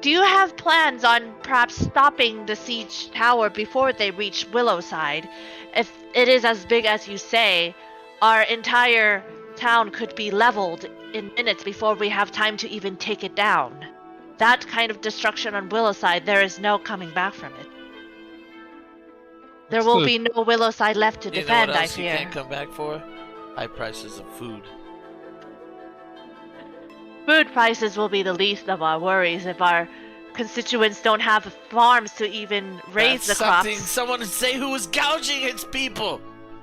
do you have plans on perhaps stopping the siege tower before they reach Willowside? If it is as big as you say, our entire town could be leveled in minutes before we have time to even take it down. That kind of destruction on Willowside, there is no coming back from it. There
What's
will
the-
be no Willowside left to
You know
defend,
what
I
else you
fear.
can't come back for? High prices of food.
Food prices will be the least of our worries if our constituents don't have farms to even raise
That's
the crops.
something someone would say who was gouging its people.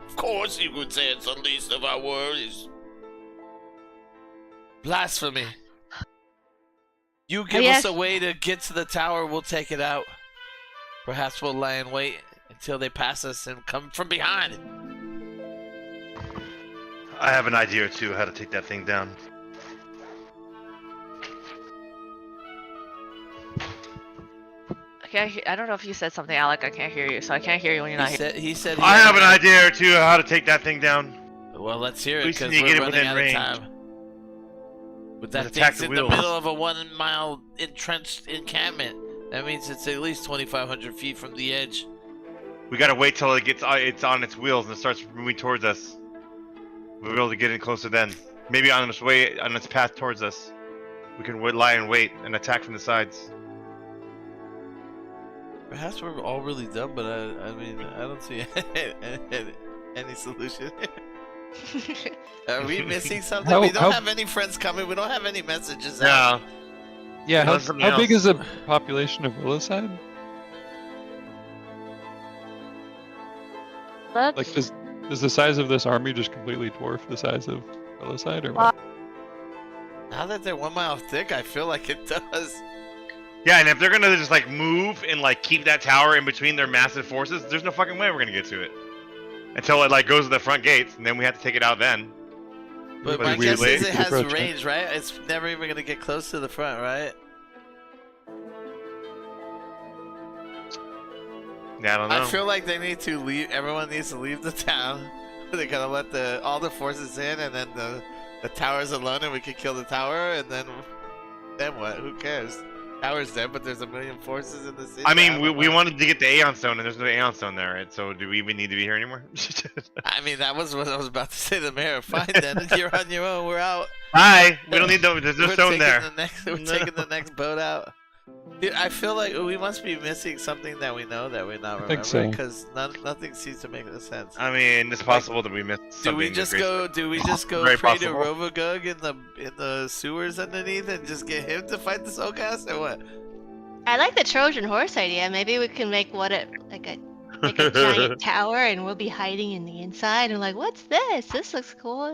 Of course you would say it's the least of our worries. Blasphemy. You give
Yes.
us a way to get to the tower, we'll take it out. Perhaps we'll lie in wait until they pass us and come from behind.
I have an idea or two how to take that thing down.
I don't know if you said something, Alec. I can't hear you, so I can't hear you when you're not here.
He said
I have an idea or two how to take that thing down.
Well, let's hear it
We
because
need to
we're
get it
running
within
out
range.
of time. But that
Let's attack
thing's
the
in the
wheels.
middle of a 1 mile entrenched encampment. That means it's at least 2,500 feet from the edge.
We gotta wait till it's on its wheels and it starts moving towards us. We'll be able to get in closer then. Maybe on its path towards us. We can lie and wait and attack from the sides.
Perhaps we're all really dumb, but I mean, I don't see any solution. Are we missing something? We don't have any friends coming. We don't have any messages out.
Yeah.
Yeah,
That's something
how big
else.
is the population of Willowside?
Let's-
Like, does the size of this army just completely dwarf the size of Willowside, or what?
Now that they're 1 mile thick, I feel like it does.
Yeah, and if they're gonna just like move and like keep that tower in between their massive forces, there's no fucking way we're gonna get to it. Until it like goes to the front gates, and then we have to take it out then.
But
But
my
we
guess
wait
is it
to
has
approach it.
range, right? It's never even gonna get close to the front, right?
Yeah, I don't know.
I feel like they need to leave. Everyone needs to leave the town. They're gonna let all the forces in, and then the tower's alone, and we can kill the tower, and then what? Who cares? Tower's dead, but there's a million forces in the city.
I mean,
don't
we
know.
wanted to get the Aeon Stone, and there's no Aeon Stone there, right? So do we even need to be here anymore?
I mean, that was what I was about to say to the mayor. Fine, then you're on your own. We're out.
Bye. We don't need there's no
We're
stone
taking
there.
We're
No.
taking the next boat out. Dude, I feel like we must be missing something that we know that we're not
I think
remembering
so.
because nothing seems to make sense.
I mean, it's possible that we missed something.
Do we just go
Very
pray to
possible.
Rovagug in the sewers underneath and just get him to fight the Soulcast or what?
I like the Trojan horse idea. Maybe we can make like a like a giant tower, and we'll be hiding in the inside. And like, what's this? This looks cool.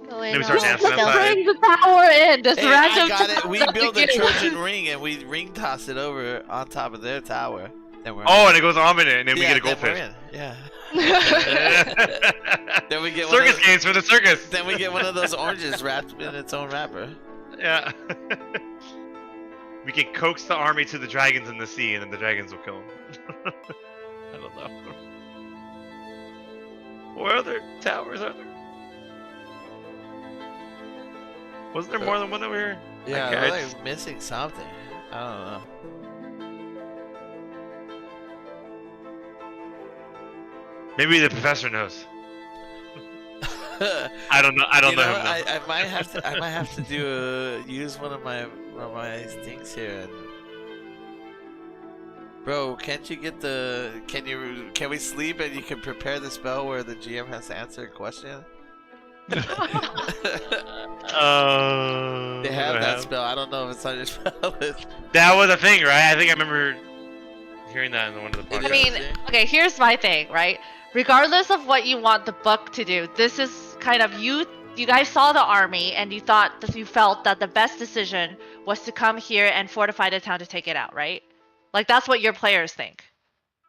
Go in.
Maybe start
all
dancing
stealthy.
outside.
Bring the tower in. This
Hey,
random
I got it.
tower
We
that
build a
get-
Trojan ring and we ring toss it over on top of their tower. Then we're
Oh, and it goes on in it, and then we
yeah,
get a
then we're
goldfish.
in. Yeah. Then we get
Circus games for the circus.
Then we get one of those oranges wrapped in its own wrapper.
Yeah. We can coax the army to the dragons in the sea, and then the dragons will kill them. I don't know. What other towers are there? Wasn't there more than one over here?
Yeah,
Okay,
we're
I
like missing something. I don't know.
Maybe the professor knows. I don't know. I don't
You
know.
know,
Him now.
I might have to. I might have to do use one of my things here. And... Bro, can't you get the? Can we sleep and you can prepare the spell where the GM has to answer a question? They have that spell. I don't know if it's on your spell list.
That was a thing, right? I think I remember hearing that in one of the podcasts.
I mean, okay, here's my thing, right? Regardless of what you want the book to do, this is kind of you guys saw the army and you felt that the best decision was to come here and fortify the town to take it out, right? Like that's what your players think.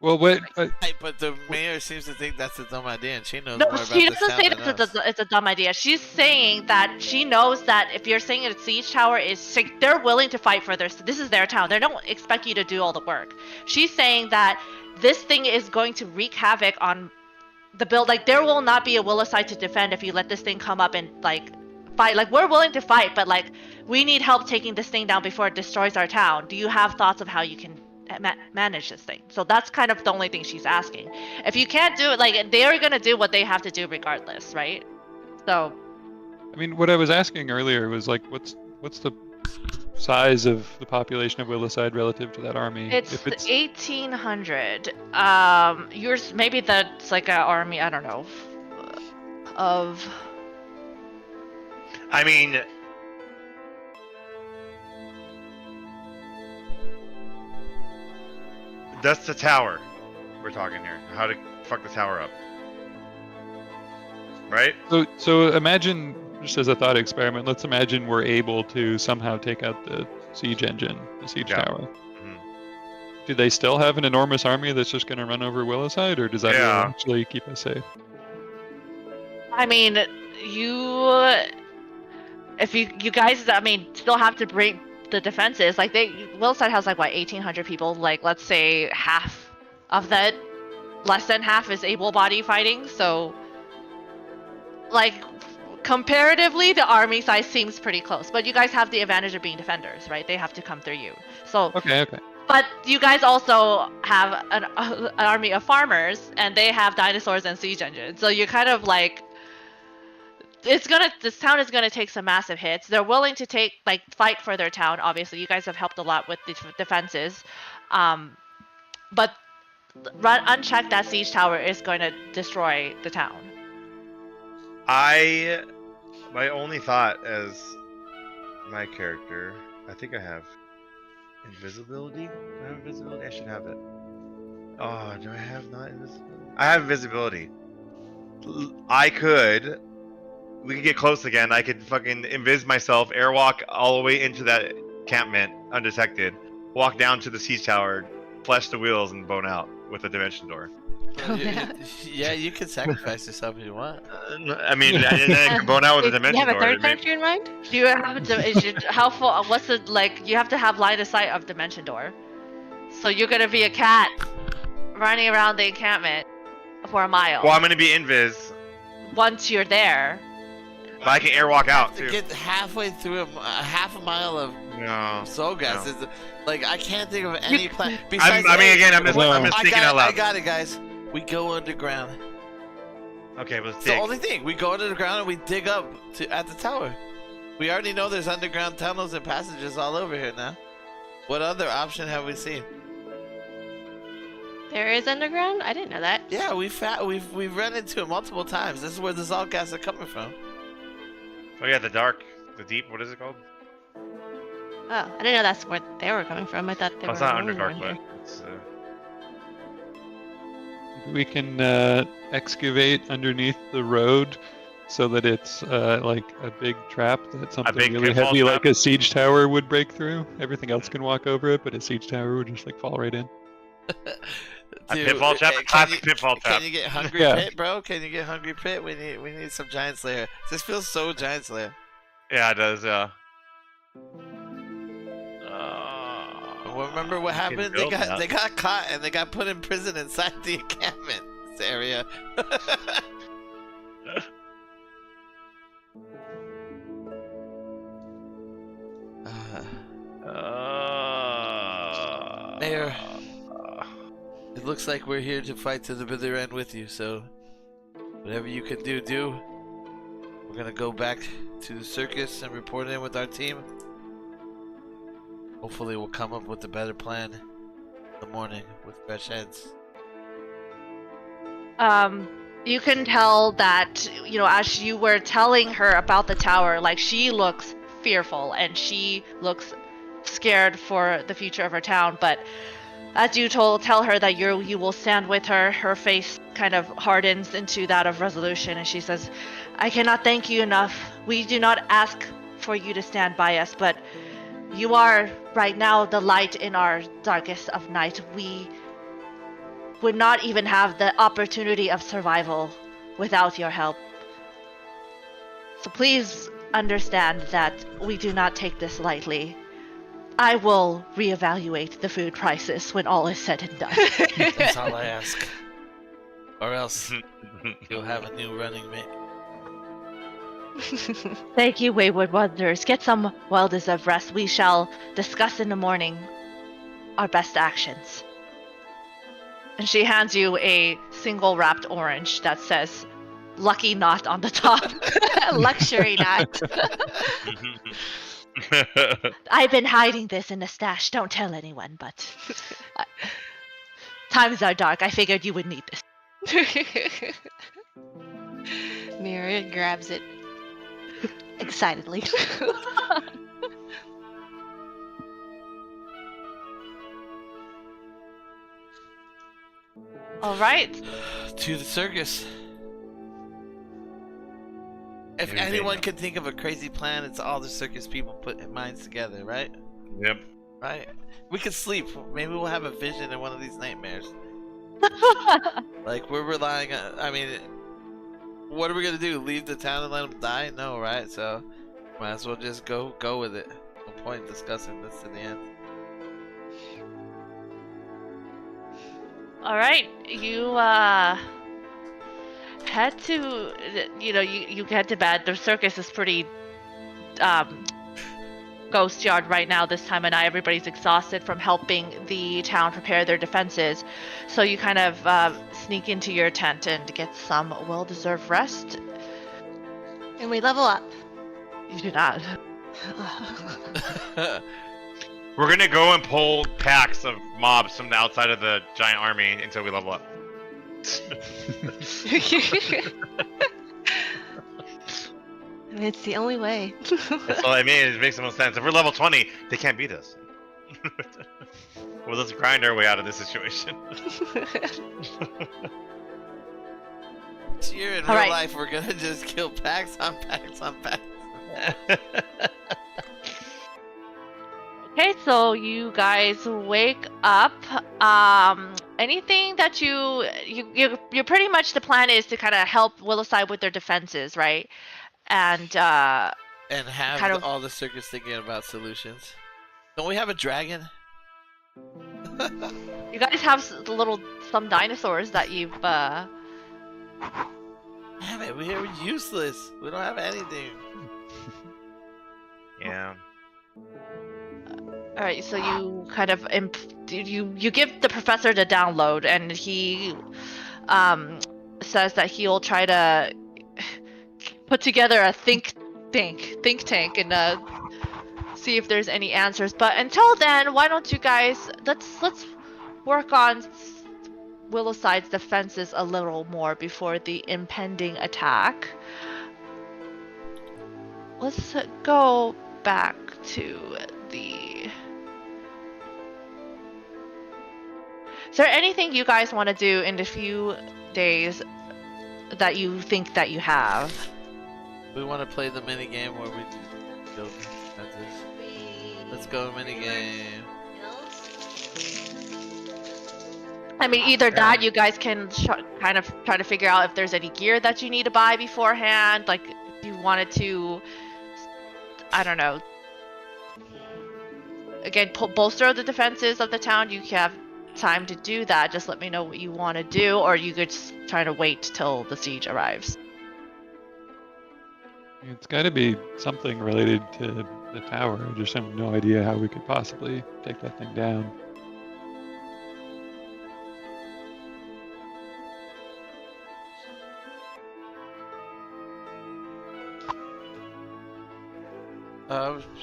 Well, what?
Right, but the mayor seems to think that's a dumb idea, and she knows
No,
more about
she
this
doesn't
town
say
than
that
us.
it's a dumb idea. She's saying that she knows that if you're saying a siege tower is, they're willing to fight for this is their town. They don't expect you to do all the work. She's saying that this thing is going to wreak havoc on the build. Like there will not be a will aside to defend if you let this thing come up and like fight. Like we're willing to fight, but like we need help taking this thing down before it destroys our town. Do you have thoughts of how you can manage this thing? So that's kind of the only thing she's asking. If you can't do it, like they're gonna do what they have to do regardless, right? So
I mean, what I was asking earlier was like, what's the size of the population of Williside relative to that army?
it's,
If it's
1800. Yours maybe that's like an army. I don't know. Of
I mean, that's the tower we're talking here. How to fuck the tower up, right?
so imagine, just as a thought experiment, let's imagine we're able to somehow take out the siege engine, the siege
Yeah.
tower.
Mhm.
Do they still have an enormous army that's just going to run over Williside, or does that really
Yeah.
actually keep us safe?
I mean, if you guys, I mean, still have to bring the defenses. Like Willside has like what 1,800 people. Like let's say half of that, less than half is able-bodied fighting. So, like comparatively, the army size seems pretty close. But you guys have the advantage of being defenders, right? They have to come through you. So.
Okay.
But you guys also have an army of farmers, and they have dinosaurs and siege engines. So you're kind of like, this town is gonna take some massive hits. They're willing to fight for their town. Obviously, you guys have helped a lot with the defenses, but unchecked, that siege tower is going to destroy the town.
My only thought as my character, I think I have invisibility. Do I have invisibility? I should have it. Oh, do I have not invisibility? I have invisibility. We could get close again. I could fucking invis myself, airwalk all the way into that encampment undetected, walk down to the siege tower, flash the wheels, and bone out with a dimension door.
Yeah, you can sacrifice yourself if you want.
I mean, and then I can bone out with a
Do you
dimension
have a
door.
third
It may-
country in mind?
Do you have how far? What's the like? You have to have line of sight of dimension door. So you're gonna be a cat running around the encampment for a mile.
Well, I'm gonna be invis,
Once you're there.
but I can airwalk out
To
too.
get halfway through a half a mile of
No.
soul gas
No.
is like I can't think of any plan.
I
Besides,
mean, again, I'm just
I
thinking out
I
loud.
got it, guys. We go underground.
Okay, let's
It's the
dig.
only thing. We go underground and we dig up at the tower. We already know there's underground tunnels and passages all over here now. What other option have we seen?
There is underground? I didn't know that.
Yeah, we've run into it multiple times. This is where the Zalt gas are coming from.
Oh yeah, the deep. What is it called?
Oh, I didn't know that's where they were coming from. I thought they
Oh,
were
it's not
the only
Underdark,
one
but
here.
it's.
we can excavate underneath the road so that it's like a big trap that something
big
really
pitfall
heavy
trap?
like a siege tower would break through. Everything else can walk over it, but a siege tower would just like fall right in.
A pitfall trap, a classic pitfall trap.
Can you get Hungry
Yeah.
Pit, bro? Can you get Hungry Pit? We need some Giant Slayer. This feels so Giant Slayer.
Yeah, it does. Yeah.
Well, remember what
you can
happened?
build that.
They got caught and they got put in prison inside the encampment area. Mayor, it looks like we're here to fight to the bitter end with you, so whatever you can do. We're gonna go back to the circus and report in with our team. Hopefully we'll come up with a better plan in the morning with fresh heads.
You can tell that, you know, as you were telling her about the tower, like, she looks fearful and she looks scared for the future of her town. But as you tell her that you will stand with her, her face kind of hardens into that of resolution, and she says, I cannot thank you enough. We do not ask for you to stand by us, but you are right now the light in our darkest of night. We would not even have the opportunity of survival without your help. So please understand that we do not take this lightly. I will reevaluate the food prices when all is said and done.
That's all I ask. Or else you'll have a new running mate.
Thank you, Wayward Wanderers. Get some well-deserved rest. We shall discuss in the morning our best actions. And she hands you a single wrapped orange that says Lucky Knot on the top.
Luxury knot.
I've been hiding this in a stash. Don't tell anyone, but times are dark. I figured you would need this.
Mira grabs it excitedly.
All right.
To the circus. If anyone can think of a crazy plan, it's all the circus people put minds together, right?
Yep.
Right? We could sleep. Maybe we'll have a vision in one of these nightmares. Like, we're relying on... I mean, what are we gonna do? Leave the town and let them die? No, right? So, might as well just go with it. No point discussing this to the end.
All right. You head to, you head to bed. The circus is pretty ghost yard right now this time of night. Everybody's exhausted from helping the town prepare their defenses. So you kind of sneak into your tent and get some well-deserved rest.
And we level up.
You do not.
We're gonna go and pull packs of mobs from the outside of the giant army until we level up.
It's the only way.
That's all I mean. It makes the most sense. If we're level 20, they can't beat us. Well, let's grind our way out of this situation.
Here in
All
real
right.
life, we're gonna just kill packs on packs on packs.
Okay, so you guys wake up. Anything that you're pretty much, the plan is to kind of help Willowside with their defenses, right? And
And have
kind of-
all the circus thinking about solutions. Don't we have a dragon?
you guys have some dinosaurs that you've
Damn it, we're useless. We don't have anything.
Yeah.
All right, so you kind of you give the professor the download, and he says that he'll try to put together a think tank and see if there's any answers. But until then, why don't you guys let's work on Willowside's defenses a little more before the impending attack. Let's go back to the... Is there anything you guys want to do in the few days that you think that you have?
We want to play the mini game where we build defenses. Let's go mini game.
I mean, either that, you guys can kind of try to figure out if there's any gear that you need to buy beforehand. Like, if you wanted to, I don't know. Again, bolster the defenses of the town. You have time to do that. Just let me know what you want to do, or you could just try to wait till the siege arrives.
It's got to be something related to the tower. I just have no idea how we could possibly take that thing down.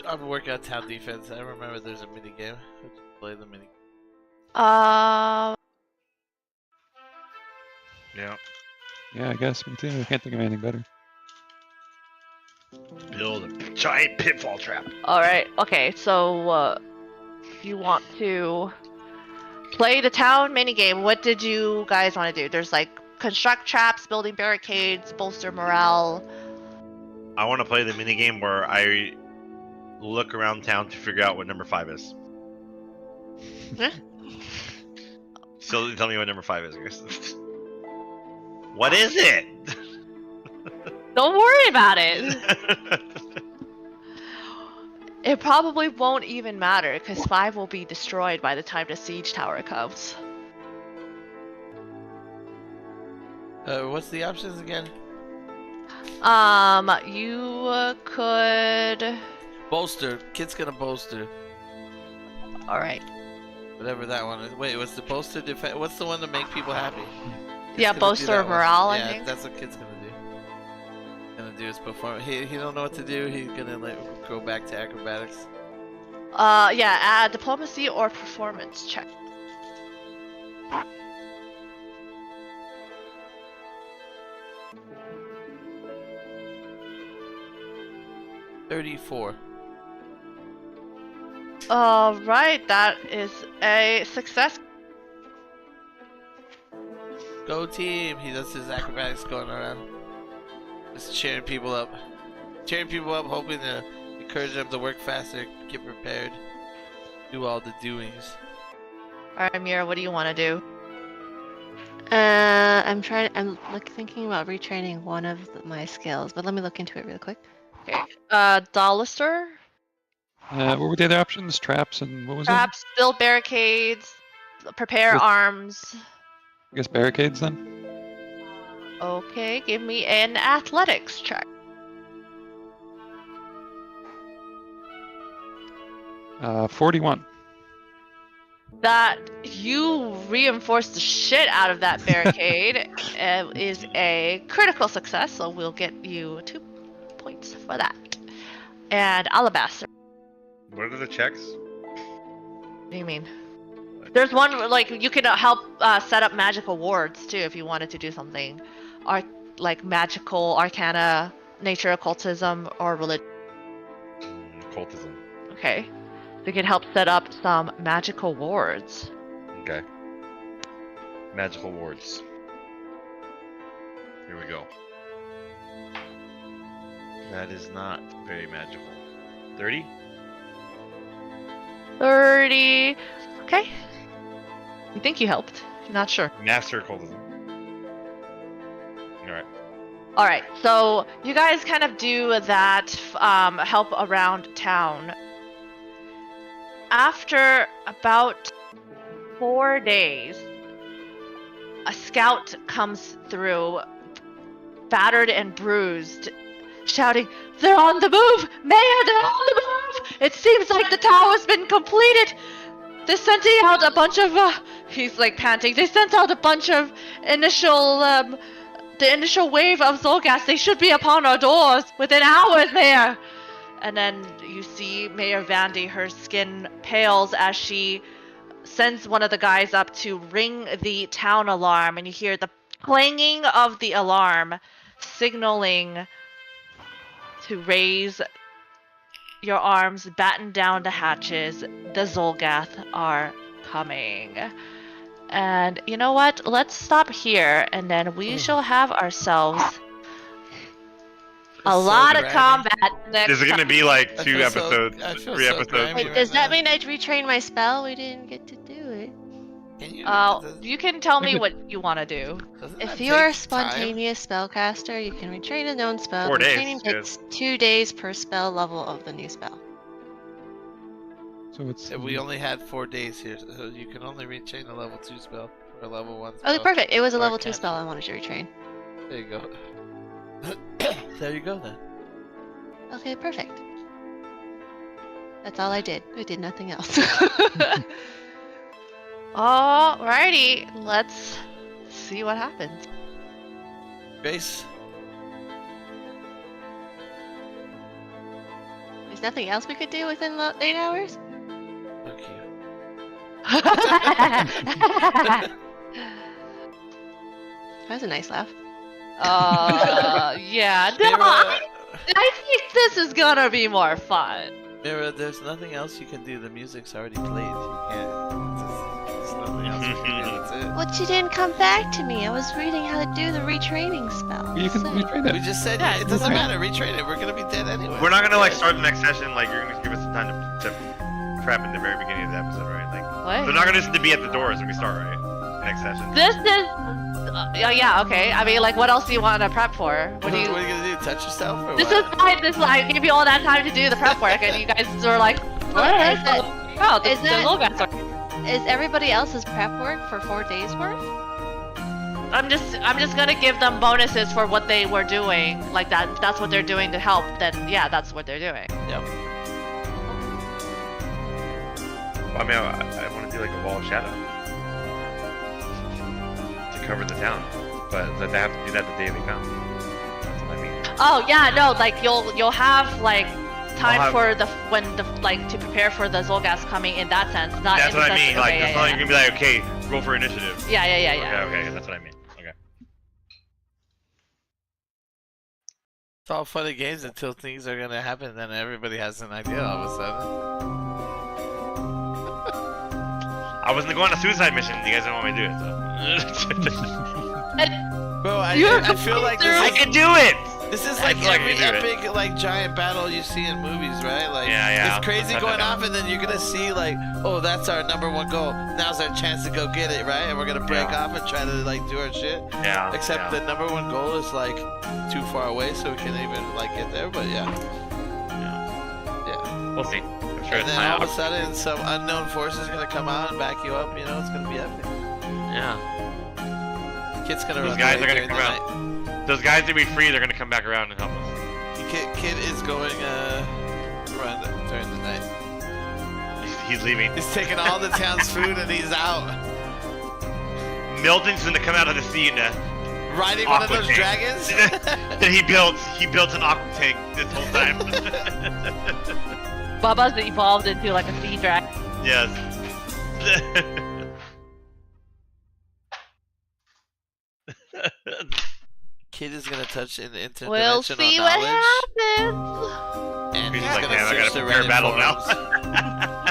I'm working on town defense. I remember there's a mini game. Let's play the mini.
Yeah.
Yeah, I guess. Me too. I can't think of anything better.
Build a giant pitfall trap.
All right. Okay. So, if you want to play the town minigame, what did you guys want to do? There's like construct traps, building barricades, bolster morale.
I want to play the minigame where I look around town to figure out what number 5 is. So tell me what number 5 is, guys. What is it?
Don't worry about it. It probably won't even matter because 5 will be destroyed by the time the siege tower comes.
What's the options again?
You could.
Bolster. Kid's gonna bolster.
All right.
Whatever that one is. Wait, what's the bolster defense? What's the one to make people happy? Kid's
Yeah,
gonna do
bolster
that one.
morale, I
Yeah,
think.
that's what Kid's gonna do. Gonna do his performance. He don't know what to do. He's gonna go back to acrobatics.
Yeah, add diplomacy or performance check.
$34.
All right, that is a success.
Go team! He does his acrobatics going around. Just cheering people up. Cheering people up, hoping to encourage them to work faster, get prepared, do all the doings.
All right, Mira, what do you want to do?
I'm like thinking about retraining one of my skills, but let me look into it real quick.
Okay. Dollister?
What were the other options? Traps and what was
Traps, build barricades, prepare
With-
arms.
it? I guess barricades then?
Okay, give me an athletics check.
41.
That you reinforce the shit out of that barricade is a critical success, so we'll get you 2 points for that. And alabaster.
What are the checks?
What do you mean? There's one like you can help set up magical wards too if you wanted to do something, like magical arcana, nature occultism, or religion.
Occultism.
Okay, you can help set up some magical wards.
Okay. Magical wards. Here we go. That is not very magical. 30?
30. Okay. You think you helped? You're not sure.
Master occultism. Alright.
All right, so you guys kind of do that help around town. After about 4 days, a scout comes through, battered and bruised, shouting, "They're on the move! Mayor, they're on the move! It seems like the tower's been completed! They're sending out a bunch of, he's like panting, they sent out a bunch of initial, the initial wave of Zolgas. They should be upon our doors within hours, Mayor!" And then you see Mayor Vandy, her skin pales as she sends one of the guys up to ring the town alarm, and you hear the clanging of the alarm, signaling to raise your arms, batten down the hatches. The Zolgath are coming. And you know what? Let's stop here, and then we shall have ourselves a
So
lot of
grimy.
combat next
There's gonna be like
I
2
feel so-
episodes,
I feel
3
so
episodes.
grimy.
Wait, does that mean I retrain my spell? We didn't get to do it.
Can you,
You can tell me what you want to do.
doesn't
If
that
you're a
take time?
spontaneous spellcaster, you can retrain a known spell.
4 days,
Retraining
yeah.
takes 2 days per spell level of the new spell.
So it's.
If we only had 4 days here, so you can only retrain a level 2 spell or a level 1 spell.
Okay, perfect. It was a
Or
level 2
cantrip.
spell I wanted to retrain.
There you go. There you go then.
Okay, perfect. That's all I did. I did nothing else.
Alrighty, let's see what happens.
Grace,
There's nothing else we could do within the 8 hours?
look you.
That was a nice laugh.
Yeah, no,
Mira,
I think this is gonna be more fun.
Mira, there's nothing else you can do. The music's already played. You can't. There's nothing else you can do. That's it.
Well, you didn't come back to me. I was reading how to do the retraining spell.
You can
So-
retrain
We
it.
just said
Yeah,
it doesn't
right.
matter. Retrain it. We're gonna be dead anyway.
We're not gonna like start the next session. Like you're gonna give us some time to prep in the very beginning of the episode, right? Like
What?
they're not gonna just be at the doors when we start, right? Next session.
This is. Yeah, okay. I mean, like, what else do you want to prep for? What do you?
What are you gonna do? Touch yourself or
This
what?
is fine. This is, I gave you all that time to do the prep work, and you guys were like, "What
Is that-
Oh, the
is that-
little guys are.
Is everybody else's prep work for 4 days worth?
I'm just gonna give them bonuses for what they were doing. Like that. If that's what they're doing to help, then yeah, that's what they're doing.
Yep.
Well, I mean, I want to do like a wall of shadow to cover the town, but they have to do that the day they come. That's what I mean.
Oh yeah, no, like you'll have like time
have-
for the when the like to prepare for the Zolgas coming in that sense. Not
That's
in
what
the
I
sense-
mean. Like,
okay,
it's not like you're gonna be like, okay, roll for initiative.
yeah.
Okay, that's what I mean. Okay.
It's all fun and games until things are gonna happen, then everybody has an idea all of a sudden.
I wasn't going on a suicide mission. You guys didn't want me to do it, so.
Bro, I feel like
I can do it.
this is
I
like
feel like
every
you do it.
epic like giant battle you see in movies, right? Like
Yeah.
it's crazy
I've
going
done
off, and then you're gonna see like, oh, that's our #1 goal. Now's our chance to go get it, right? And we're gonna break
Yeah.
off and try to like do our shit.
Yeah.
Except
yeah.
the #1 goal is like too far away, so we can't even like get there. But yeah,
We'll see. I'm sure
and
it's
then
my
all of a
hour.
sudden some unknown force is gonna come out and back you up. You know, it's gonna be epic.
Yeah.
Kid's gonna
Those
run
guys
away
are gonna
during the
come
night.
Those guys that we free, they're gonna come back around and help us.
Kid is going run during the night.
He's leaving.
He's taking all the town's food and he's out.
Milton's gonna come out of the sea and
Riding one of
Aqua
those
tank.
dragons?
that he built an aqua tank this whole time.
Bubba's evolved into like a sea dragon.
Yes.
Kid is gonna touch an interdimensional
We'll see what
knowledge.
happens.
And
He's
he's
like,
gonna
man, I
search
gotta
the
prepare
Reddit
battle now.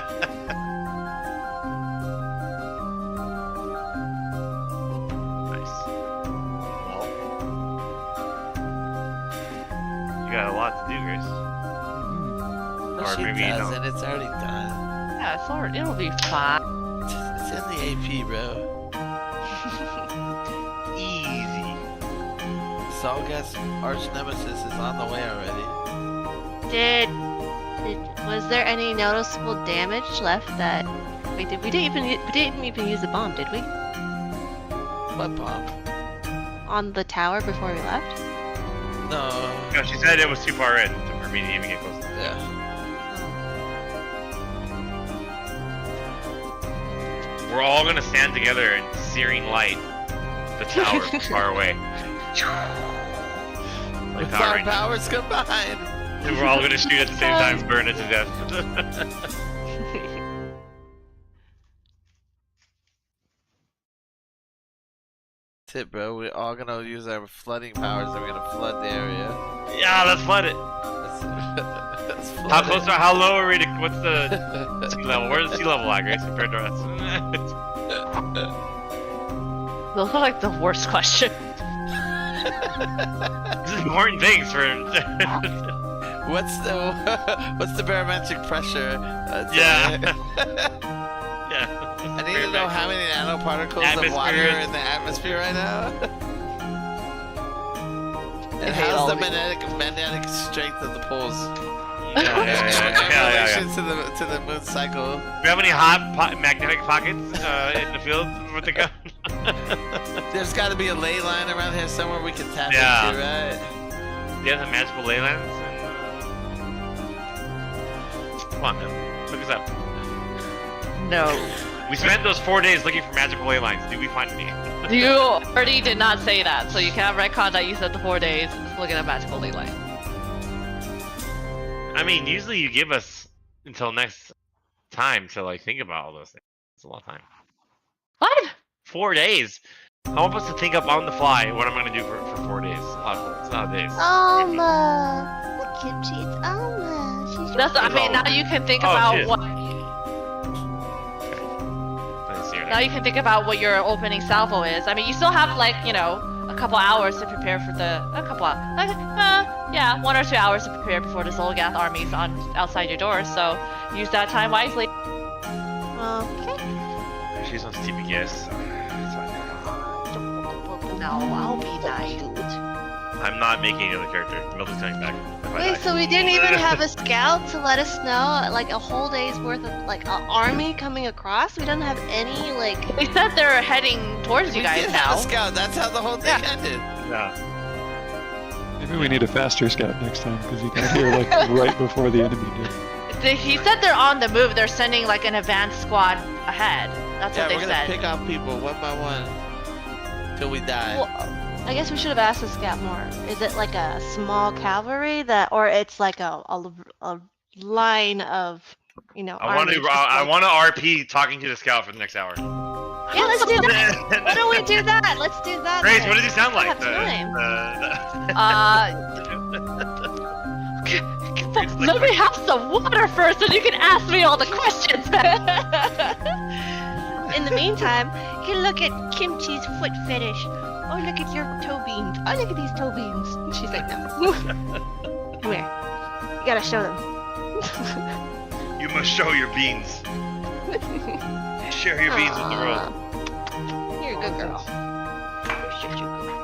Nice. Well, you got a lot to do, Grace.
No,
Or
she
maybe you
doesn't.
don't.
It's already done.
Yeah, it'll be fine.
It's in the AP, bro.
Easy.
Zolgas' arch nemesis is on the way already.
Was there any noticeable damage left that we didn't even use the bomb, did we?
What bomb?
On the tower before we left?
No.
No, she said it was too far in for me to even get close.
Yeah.
We're all gonna stand together in searing light. The tower from far away. Like
With
Power
our
Rangers.
powers combined.
And we're all gonna shoot at the same time, burn it to death.
That's it, bro. We're all gonna use our flooding powers and we're gonna flood the area.
Yeah, let's flood it.
Let's flood
How
it.
close are? How low are we to? What's the sea level? Where's the sea level at, Grace, compared to us?
Those are like the worst questions.
These are important things for.
What's the barometric pressure?
Yeah. Yeah.
I need to know how many nanoparticles of water are in the atmosphere right now. And how's the magnetic strength of the poles?
Yeah.
To the moon cycle.
Do we have any hot magnetic pockets in the field with the gun?
There's got to be a ley line around here somewhere we can tap
Yeah.
into, right?
Yeah, the magical ley lines. Come on, man. Look us up.
No.
We spent those 4 days looking for magical ley lines. Did we find any?
You already did not say that, so you can't retcon that you said the 4 days looking at magical ley line.
I mean, usually you give us until next time to like think about all those things. It's a lot of time.
What?
4 days. I want us to think up on the fly what I'm gonna do for 4 days. It's a lot of days.
Alma, the kimchi, it's Alma. She's
That's. I mean, now you can think
Oh,
about
shit.
what.
I didn't see her
Now you can think about what your opening salvo is. I mean, you still have like a couple hours to prepare for the 1 or 2 hours to prepare before the Zolgath army's outside your door. So use that time wisely.
Okay.
She's on TPS.
No, I'll be nice.
I'm not making any other character. Milton's coming back. If I
Wait,
die.
so we didn't even have a scout to let us know, like a whole day's worth of like an army coming across? We don't have any like.
They said they're heading towards you
We
guys
did have
now.
a scout. That's how the whole thing ended.
No.
Maybe we need a faster scout next time because he got here like right before the enemy did.
He said they're on the move. They're sending like an advanced squad ahead. That's
Yeah,
what
we're
they
gonna
said.
pick off people one by one till we die.
Well, I guess we should have asked the scout more. Is it like a small cavalry that, or it's like a line of,
I want
armies
to.
just
I
like-
want to RP talking to the scout for the next hour.
Yeah, let's do that. Why don't we do that? Let's do that.
Grace,
then.
what does he sound
I
like?
have time.
Let me have some water first, and you can ask me all the questions.
In the meantime, you can look at Kimchi's foot fetish. Oh, look at your toe beans. Oh, look at these toe beans. And she's like, no. Come here. You gotta show them.
You must show your beans. Share your beans with the world.
Aw. You're a good girl. You're such a good girl.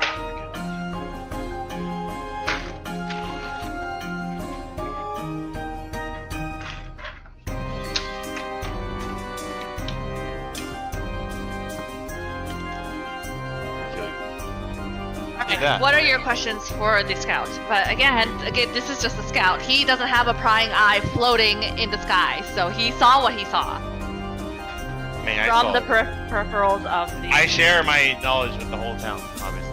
Yeah.
What are your questions for the scout? But again, this is just a scout. He doesn't have a prying eye floating in the sky, so he saw what he saw
I mean, I
from
saw-
the peripherals of the.
I share my knowledge with the whole town, obviously.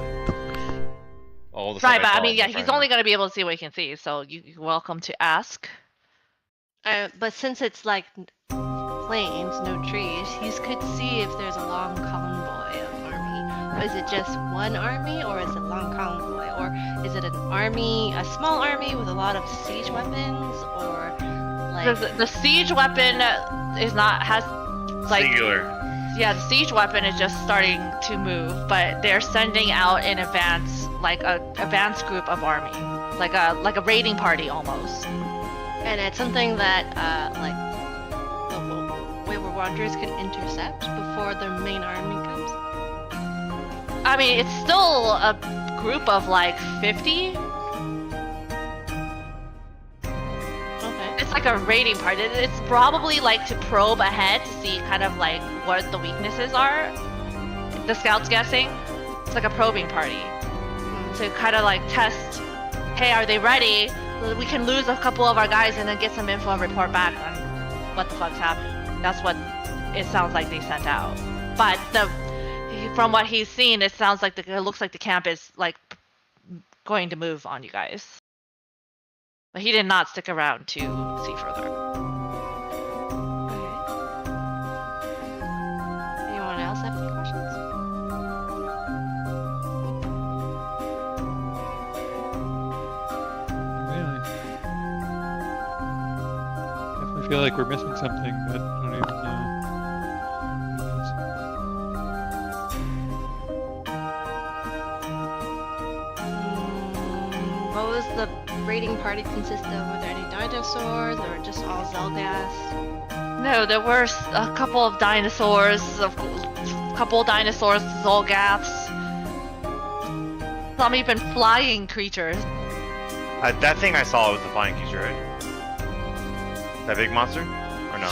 All the stuff
Right, but I
saw
mean, yeah,
in
he's
front
only
of
going to be able to see what he can see, so you're welcome to ask.
But since it's like plains, no trees, he could see if there's a long convoy of army. Is it just one army, or is it a long convoy, or is it an army, a small army with a lot of siege weapons, or like?
The siege weapon has like
Singular.
yeah, the siege weapon is just starting to move, but they're sending out an advance advanced group of army, like a raiding party almost.
And it's something that like the Wayward Wanderers could intercept before their main army comes.
I mean, it's still a group of like 50.
Okay.
It's like a raiding party. It's probably like to probe ahead to see kind of like what the weaknesses are. The scouts guessing. It's like a probing party to kind of like test. Hey, are they ready? We can lose a couple of our guys and then get some info and report back on what the fuck's happening. That's what it sounds like they sent out. But from what he's seen, it sounds like it looks like the camp is like going to move on you guys. But he did not stick around to see further.
Okay. Anyone else have any questions?
Really? Definitely feel like we're missing something, but I don't even know.
What was the raiding party consist of? Were there any dinosaurs or just all Zelghast?
No, there were a couple of dinosaurs, Zolgaths, some even flying creatures.
That thing I saw was the flying creature, right? That big monster? Or no?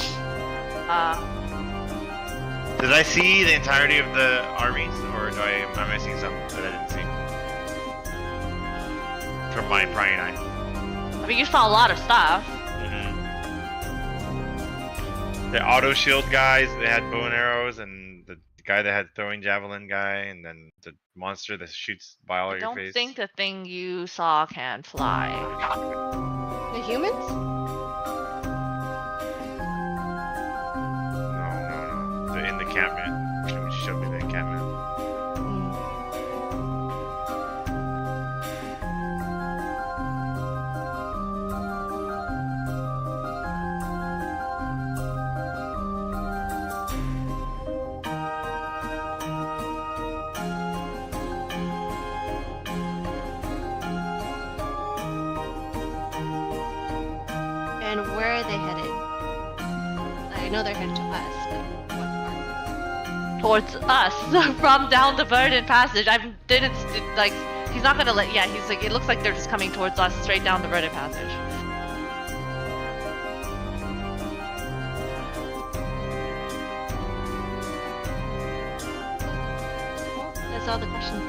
Did I see the entirety of the armies, or am I missing something that I didn't see? From my prying eye.
I mean, you saw a lot of stuff.
The auto shield guys, they had bow and arrows, and the guy that had throwing javelin guy, and then the monster that shoots bile at your face.
I don't think the thing you saw can fly.
The humans?
No. In the encampment. She showed me the encampment.
And where are they headed? I know they're headed to us, but what part?
Towards us, from down the Verdant Passage. He's not gonna let, he's like, it looks like they're just coming towards us, straight down the Verdant Passage.
Well, that's all the questions.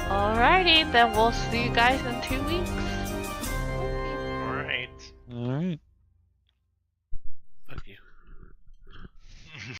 Alrighty, then we'll see you guys in 2 weeks.